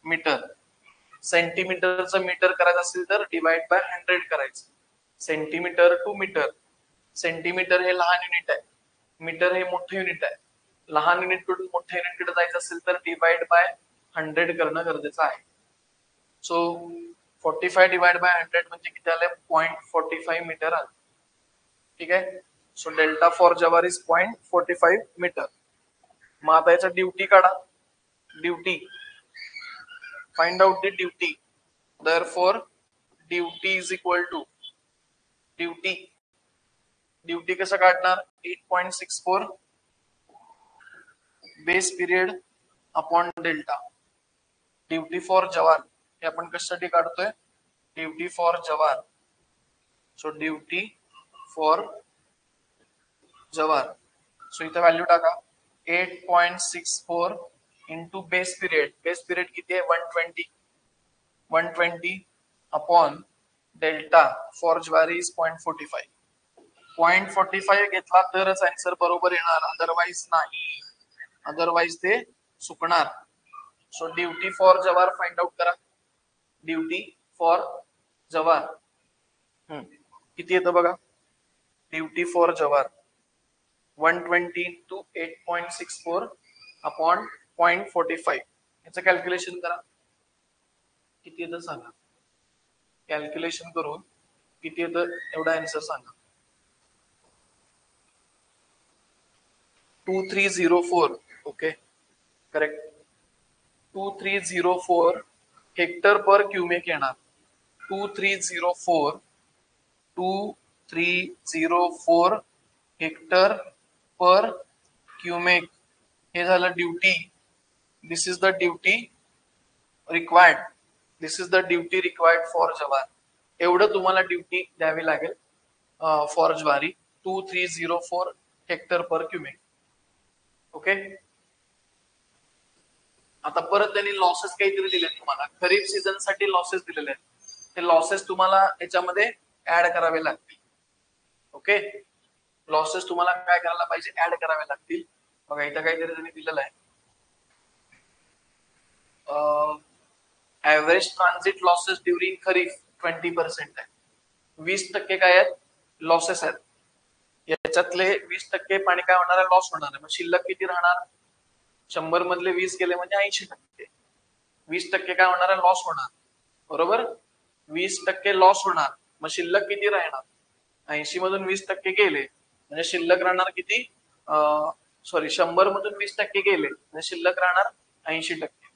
मीटर. सेंटीमीटरचं मीटर करायचं असेल तर डिवाइड बाय 100 करायचं. Centimetre to metre. सेंटीमीटर हे लहान युनिट आहे, मीटर हे मोठे युनिट आहे. लहान युनिट कडून मोठ्या युनिटकडे जायचं असेल तर डिवाइड बाय 100 करणं गरजेचं आहे. सो 45 डिवाइड बाय 100 म्हणजे किती आले 0.45 मीटर आलं. ठीक आहे. So delta for jowar is 0.45 metre. मग आता याचा ड्युटी काढा. Duty find out the duty. Therefore duty is equal to duty कसं काढणार 8.64 base period upon delta. Duty for jowar हे आपण कशासाठी काढतोय duty for jowar. So duty for jowar. So इथे व्हॅल्यू टाका 8.64 into base period. Base period किती आहे 120 upon delta for jowari is 0.45. 0.45 घेतला तरच आन्सर बरोबर येणार, अदरवाइज नाही, अदरवाइज ते चुकणार. सो ड्युटी फॉर जवार फाइंड आउट करा. ड्युटी फॉर जवार किती येतं बघा. ड्युटी फॉर जवार 120 टू 8.64 अपॉन 0.45. याचं कॅल्क्युलेशन करा किती येतं सांगा. कॅल्क्युलेशन करून किती येतं एवढा आन्सर सांगा. 2304. Okay correct. 2304 hectare per cumec येणार. 2304 हेक्टर पर क्यूमेक हे झालं duty. This is the duty required. This is the duty required for जवार. एवढं तुम्हाला ड्युटी द्यावी लागेल फॉर ज्वारी. 2304 हेक्टर पर क्यूमेक. ओके. आता परत त्यांनी लॉसेस काहीतरी दिले तुम्हाला. खरीप सीझन साठी लॉसेस दिलेले आहेत. ते लॉसेस तुम्हाला याच्यामध्ये ऍड करावे लागतील. ओके. लॉसेस तुम्हाला काय करायला पाहिजे ऍड करावे लागतील. बघा इथं काहीतरी त्यांनी दिलेलं आहे. ऍव्हरेज ट्रान्झिट लॉसेस ड्युरिंग खरीफ 20% आहे. 20% काय आहेत लॉसेस आहेत. याच्यातले 20% पाणी काय होणार आहे लॉस होणार आहे. मग शिल्लक किती राहणार 100 मधले 20 गेले म्हणजे 80%. 20% काय होणार आहे लॉस होणार बरोबर. 20% लॉस होणार मग शिल्लक किती राहणार 80 मधून 20% गेले म्हणजे शिल्लक राहणार किती 100 मधून 20% गेले म्हणजे शिल्लक राहणार 80%.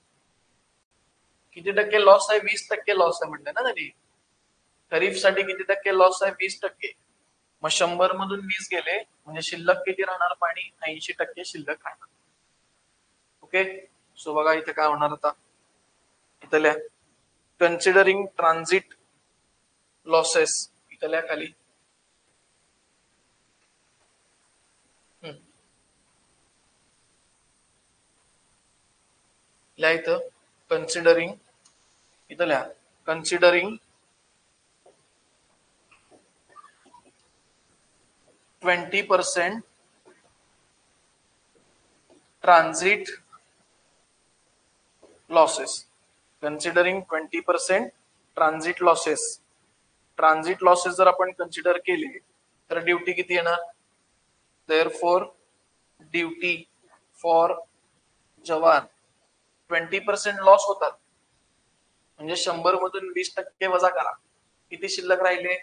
किती टक्के लॉस आहे 20% लॉस आहे म्हणलं ना त्यांनी. खरीफ साठी किती टक्के लॉस आहे 20%. मग 100 मधून 20 गेले म्हणजे शिल्लक किती राहणार पाणी 80% शिल्लक राहणार. ओके. सो बघा इथे काय होणार आता इथल्या कन्सिडरिंग ट्रान्झिट लॉसेस इथल्या खाली लिहा इथं कन्सिडरिंग इथल्या considering 20% transit losses. Considering 20% transit losses. Transit losses जर आपण कन्सिडर केले तर ड्युटी किती येणार. देअरफॉर ड्युटी फॉर जवार 20% लॉस होतात, म्हणजे 100 मधून 20% वजा करा, किती शिल्लक राहिले?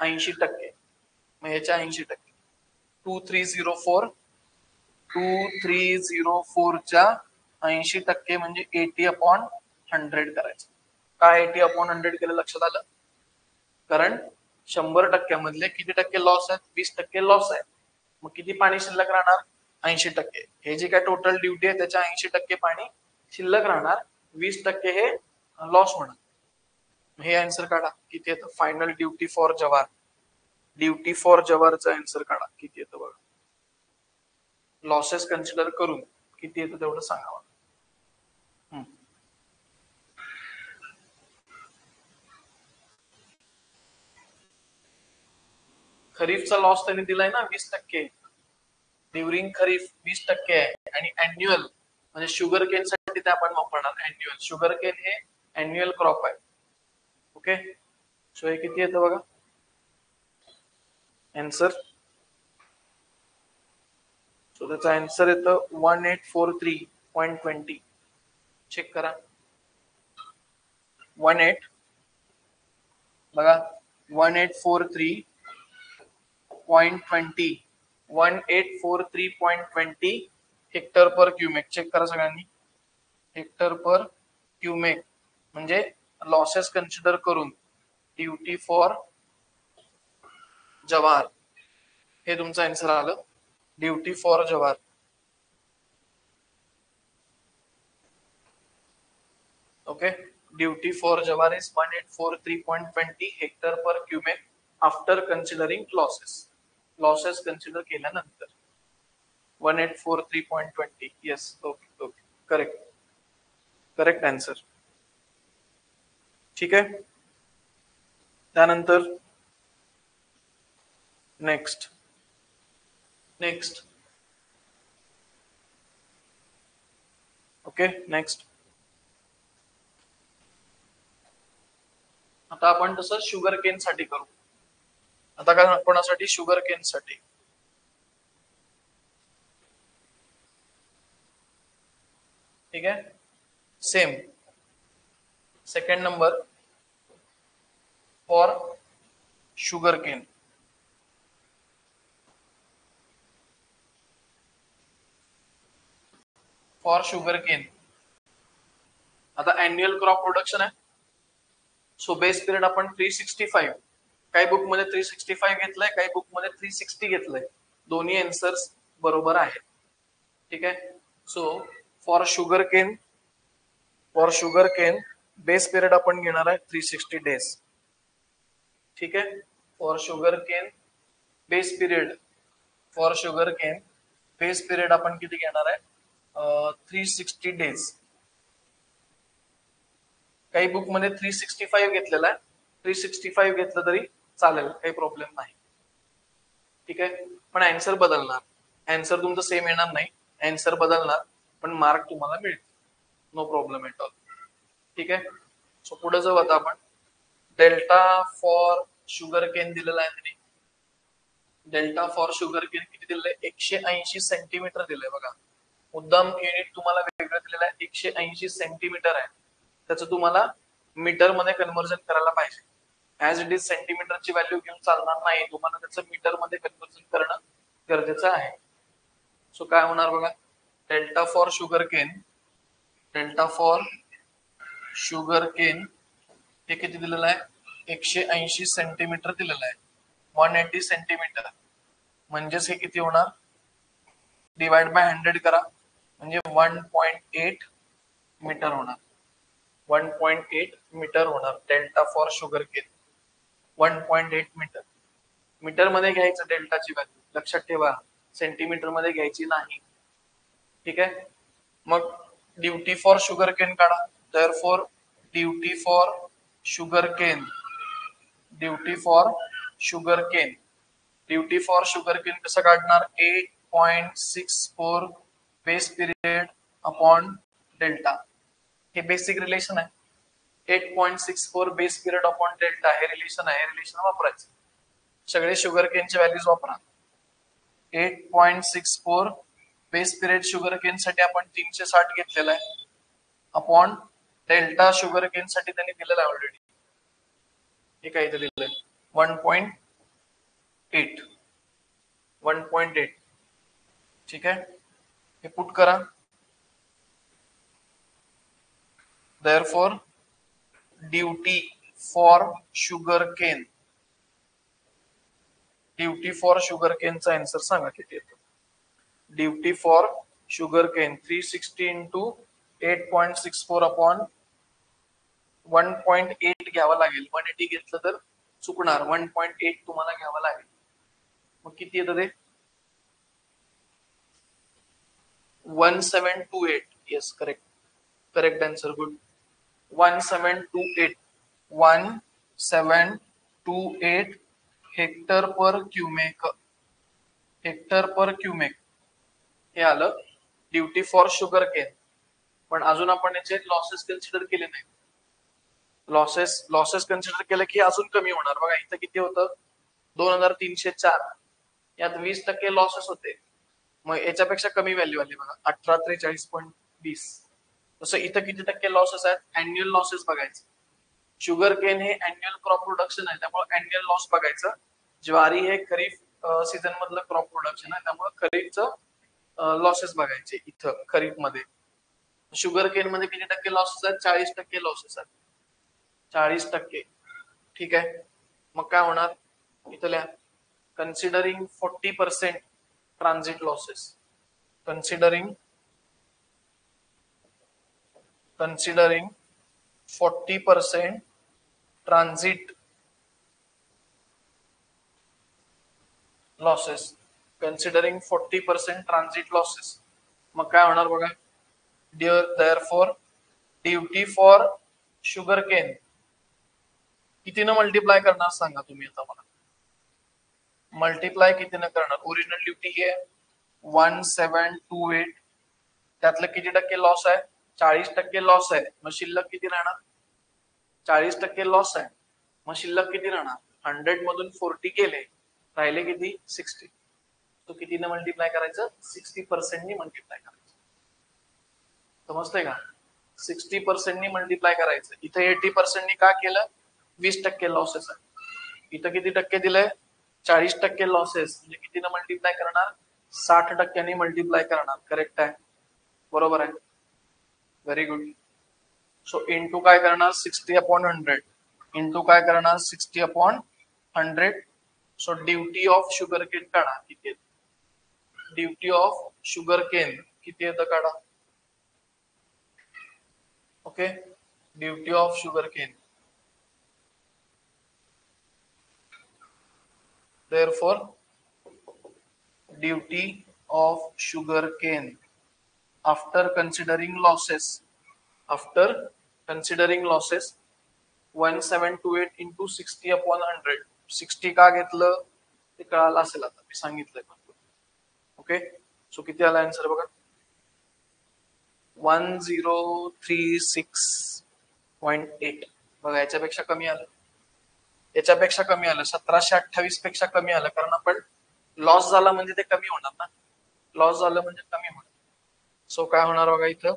80%. मग ह्याच्या 80%, 2304 च्या 80% म्हणजे 80/100 करायचं. काय 80/100 केलं लक्षात आलं? कारण 100% मधले किती टक्के लॉस आहेत? 20% लॉस आहे. मग किती पाणी शिल्लक राहणार? 80%. हे जे काय टोटल ड्युटी आहे त्याच्या 80% पाणी शिल्लक राहणार, 20% हे लॉस होणार. हे आन्सर काढा, किती येतं? Final duty for jowar, duty for जवाहरचा आन्सर काढा, किती येतं बघा. लॉसेस कन्सिडर करून किती येतं तेवढं सांगा. खरीफचा लॉस त्यांनी दिलाय ना 20%. ड्युरिंग खरीफ 20% आहे, आणि अॅन्युअल म्हणजे शुगर केन साठी ते आपण वापरणार अॅन्युअल. शुगर केन हे अॅन्युअल क्रॉप आहे. ओके, सो हे किती येतं बघा आन्सर. सो त्याचा आन्सर येतं 1843.20. चेक करा. 18 बघा 1843.20 1843.20 हेक्टर पर क्युमेक. चेक करा सगळ्यांनी, हेक्टर पर क्युमेक म्हणजे लॉसेस कन्सिडर करून ड्युटी फॉर जवाहर हे तुमचं आन्सर आलं. Duty for jowar. Okay, duty for jowar is 1843.20 hectare per cumec after considering losses. Losses consider केल्यानंतर 1843.20. Yes, okay okay, correct correct answer. ठीक आहे, त्यानंतर नेक्स्ट ओके नेक्स्ट. आता आपण तसं शुगर केन साठी करू. आता काय कोणासाठी? शुगर केन साठी. ठीक आहे, same second number for sugar Kane. For sugar केन आता अॅन्युअल क्रॉप प्रोडक्शन आहे. सो बेस पिरियड आपण 365, काही बुक मध्ये 365 घेतलंय, काही बुक मध्ये 360 घेतलंय. दोन्ही आन्सर्स बरोबर आहेत. ठीक आहे, so for sugar Kane base period आपण घेणार आहे 360 डेज. ठीक आहे, for sugar Kane base period आपण किती घेणार आहे? 360 डेज. काही बुक मध्ये 365 घेतलेला आहे, 365 घेतलं तरी चालेल, काही प्रॉब्लेम नाही. ठीक आहे, पण आन्सर बदलणार. आन्सर तुमचं सेम येणार नाही, आन्सर बदलणार, पण मार्क तुम्हाला मिळतील. No problem at all. ठीक आहे, सो पुढे जाऊ आता आपण. डेल्टा फॉर शुगर केन दिलेला आहे त्यांनी. डेल्टा फॉर शुगर केन किती दिलंय? 180 सेंटीमीटर दिलंय बघा. मुद्दाम युनिट तुम्हाला वेगळं दिलेलं आहे, 180 सेंटीमीटर आहे. त्याचं तुम्हाला मीटर मध्ये कन्व्हर्जन करायला पाहिजे. ऍज इट इज सेंटीमीटरची व्हॅल्यू घेऊन चालणार नाही, तुम्हाला त्याचं मीटर मध्ये कन्व्हर्जन करणं गरजेचं आहे. सो काय होणार बघा, डेल्टा फॉर शुगर केन हे किती दिलेलं आहे? 180 सेंटीमीटर दिलेलं आहे. 180 सेंटीमीटर म्हणजेच हे किती होणार? डिवाइड बाय 100 करा, म्हणजे 1.8 मीटर होणार. 1.8 मीटर होणार delta for sugar cane. 1.8 metre. Metre मध्ये घ्यायचं डेल्टाची व्हॅल्यू, लक्षात ठेवा, सेंटीमीटर मध्ये घ्यायची नाही. ठीक आहे, मग ड्युटी फॉर शुगर केन काढा. देअरफॉर ड्युटी फॉर शुगर केन कसं काढणार? 8.64 बेस पिरियड अपॉन डेल्टा. हे बेसिक रिलेशन आहे. 8.64 बेस पिरियड अपॉन डेल्टा हे रिलेशन आहे. रिलेशन वापरायचं, सगळे शुगर केनचे व्हॅल्यूज वापरा. 8.64 बेस पिरियड शुगर केन साठी आपण 360 घेतलेला आहे. अपॉन डेल्टा शुगर केन साठी त्यांनी दिलेलं आहे ऑलरेडी. हे काय इथे दिलंय 1.8 1.8. ठीक आहे, हे पुट करा. therefore duty for sugar cane, duty for sugar केनचा आन्सर सांगा किती येतो. Duty for sugar cane 360 into 8.64 upon 1.8 घ्यावं लागेल. 180 घेतलं तर चुकणार. 1.8 तुम्हाला घ्यावं लागेल. मग किती येतं ते 1728. Yes, correct, correct answer, good. 1728 1728 hectare per cumec, hectare per cumec हे आलं ड्यूटी फॉर शुगर केन. पण अजून आपण याचे लॉसेस कन्सिडर केले नाही. लॉसेस कन्सिडर केलं की अजून कमी होणार. बघा इथं किती होतं 2304, यात 20% लॉसेस होते. मग याच्यापेक्षा कमी व्हॅल्यू आली बघा 1843.20. तसं इथं किती टक्के लॉसेस आहेत, अॅन्युअल लॉसेस बघायचं. शुगर केन हे अॅन्युअल क्रॉप प्रोडक्शन आहे, त्यामुळे अॅन्युअल लॉस बघायचं. ज्वारी हे खरीफ सीझन मधलं क्रॉप प्रोडक्शन आहे, त्यामुळे खरीफचं लॉसेस बघायचे इथं खरीफ मध्ये. शुगर केन मध्ये किती टक्के लॉसेस आहेत, 40% लॉसेस आहेत, 40%. ठीक आहे, मग काय होणार इथं लिहा considering 40% transit losses, considering 40% transit losses, considering 40% transit losses. मग काय होणार बघा, therefore duty for sugar cane कितीनं मल्टिप्लाय करणार सांगा तुम्ही आता मला. मल्टिप्लाय कितीनं करणार, ओरिजिनल ड्यूटी ही आहे 1728, त्यातलं किती टक्के लॉस आहे, 40% लॉस आहे. मग शिल्लक किती राहणार, 40% लॉस आहे, मग शिल्लक किती राहणार, 100 मधून 40 गेले, राहिले किती 60. तो कितीने मल्टिप्लाय करायचं, 60% नी मल्टिप्लाय करायचं. समजतंय का, 60% नी मल्टिप्लाय करायचं. इथं 80% नी का केलं, 20% लॉसेस आहे. इथं किती टक्के दिलंय, 40% लॉसेस, म्हणजे कितीने मल्टिप्लाय करणार, 60% मल्टिप्लाय करणार. करेक्ट आहे, बरोबर आहे, व्हेरी गुड. सो इंटू काय करणार 60/100, इंटू काय करणार 60/100. सो ड्यूटी ऑफ शुगर केन काढा किती येतं, ड्यूटी ऑफ शुगर केन किती येतं काढा. Okay, duty of sugar Kane, therefore duty of sugar cane after considering losses, 1728 into 60/100. 60 का घेतलं ते कळालं असेल, आता मी सांगितलंय. ओके, सो किती आला आन्सर बघा, 1036.8. बघा याच्यापेक्षा कमी आलं, याच्यापेक्षा कमी आलं, 1728 पेक्षा कमी आलं. कारण आपण लॉस झाला म्हणजे ते कमी होणार ना, लॉस झालं म्हणजे कमी होणार. सो काय होणार बघा इथं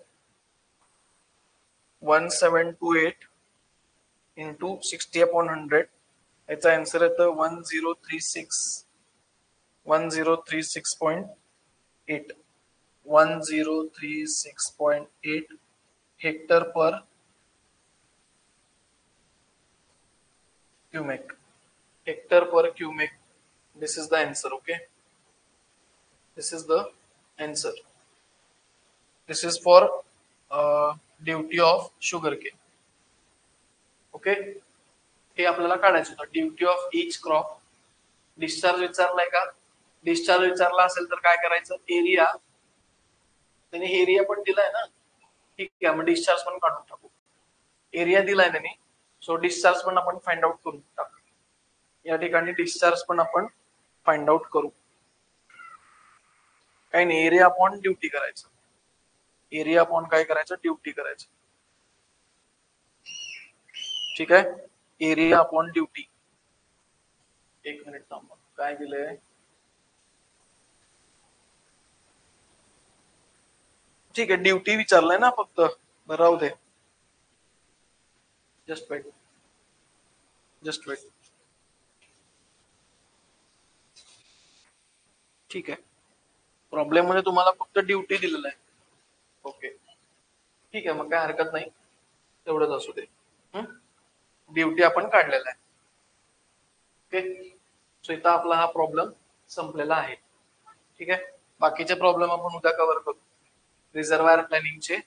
1728 इंटू 60/100, याचा आन्सर येतं 1036.8 1036.8 hectare per cumec, hectare per cumec. This is the answer. Okay, this is the answer. This is for duty of sugar cane. Okay, हे आपल्याला काढायचं होतं. Duty of each crop. Discharge विचारलाय का, डिस्चार्ज विचारला असेल तर काय करायचं, एरिया, त्याने एरिया पण दिलाय ना, ठीक आहे, मग डिस्चार्ज पण काढून टाकू. एरिया दिलाय त्याने, सो डिस्चार्ज पण आपण फाइंड आउट करून टाकू. या ठिकाणी डिस्चार्ज पण आपण फाइंड आउट करू. काही नाही, एरिया अपॉन ड्यूटी करायचं, एरिया अपॉन काय करायचं, ड्यूटी करायचं. ठीक आहे, एरिया अपॉन ड्यूटी. एक मिनिट थांबा, काय दिलंय, ठीक आहे, ड्यूटी विचारलंय ना फक्त, बरं राहू दे. Just wait. Just wait. ठीक आहे. प्रॉब्लेम मध्ये तुम्हाला फक्त ड्युटी दिलेलं आहे. ओके. ठीक आहे, मग काय हरकत नाही. तेवढंच असू दे. ड्युटी आपण काढलेला आहे. ओके. सो इथं आपला हा प्रॉब्लेम संपलेला आहे. ठीक आहे. बाकीचे प्रॉब्लेम आपण उद्या कव्हर करू. रिझर्वायर प्लॅनिंगचे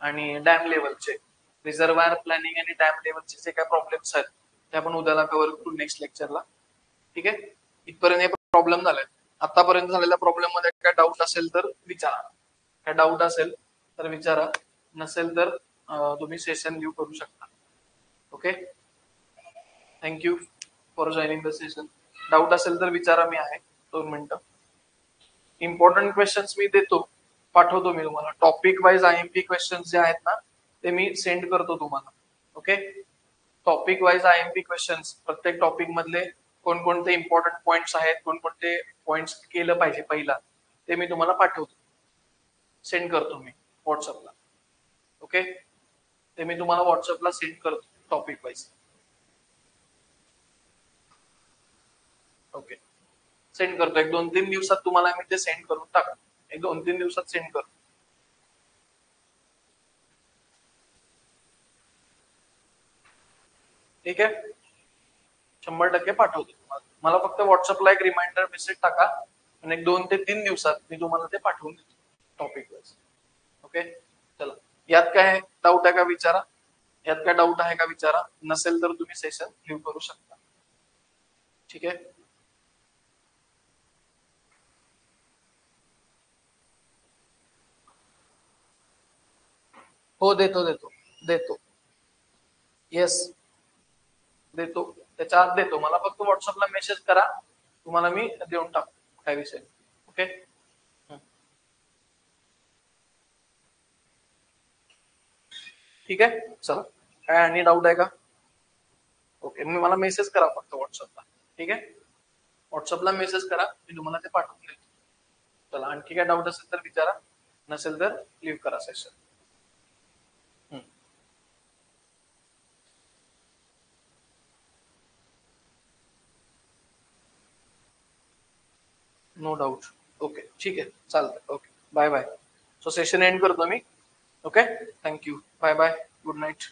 आणि डॅम लेवलचे. रिझर्वायर प्लॅनिंग आणि डॅम लेवलचे जे काय प्रॉब्लेम्स आहेत ते आपण उद्याला कव्हर करू नेक्स्ट लेक्चरला. ठीक आहे. इथपर्यंत हे प्रॉब्लेम झाले. आतापर्यंत झालेल्या प्रॉब्लेम मध्ये काय डाऊट असेल तर विचारा. काय डाऊट असेल तर विचारा, नसेल तर तुम्ही सेशन लिव्ह करू शकता. Okay. Thank you for joining the session. Doubt असेल तर विचारा, मी आहे 2 मिनिटं. इम्पॉर्टंट क्वेश्चन्स मी देतो, पाठवतो मी तुम्हाला. टॉपिक वाईज आयएमपी क्वेश्चन्स जे आहेत ना ते मी सेंड करतो तुम्हाला. Okay. Topic wise IMP questions, प्रत्येक टॉपिक मधले कोणकोणते इम्पॉर्टंट पॉइंट्स आहेत, कोणकोणते पॉइंट्स केलं पाहिजे पहिला, ते मी तुम्हाला पाठवतो, सेंड करतो मी व्हॉट्सअपला. ओके. ते मी तुम्हाला व्हॉट्सअपला सेंड करतो टॉपिक वाईज. ओके. सेंड करतो. 1-2-3 दिवसात तुम्हाला मी ते सेंड करून टाका. 1-2-3 दिवसात सेंड करतो. ठीक आहे. 100% पाठवतो तुम्हाला. मला फक्त व्हॉट्सअपला एक रिमाइंडर मेसेज टाका आणि 1-2 ते 3 दिवसात मी तुम्हाला ते पाठवून देतो टॉपिक वाईज. ओके. चला, यात काय डाऊट आहे का विचारा. यात काय डाऊट आहे का विचारा. नसेल तर तुम्ही सेशन लिव्ह करू शकता. ठीक आहे. हो, देतो देतो देतो. येस, देतो. त्याच्या आत देतो. मला फक्त व्हॉट्सअपला मेसेज करा, तुम्हाला मी देऊन टाकतो. काय विषय. ओके. ठीक आहे. चला, काय आणि डाऊट आहे का. ओके. मी मला मेसेज करा फक्त व्हॉट्सअपला. ठीक आहे. व्हॉट्सअपला मेसेज करा, मी तुम्हाला ते पाठवून देतो. चला, आणखी काय डाऊट असेल तर विचारा, नसेल तर लिव्ह करा सेशन. No doubt. ओके. ठीक आहे. चालतंय. Okay. Bye bye. So session end करतो मी. Okay. Thank you. Bye bye. Good night.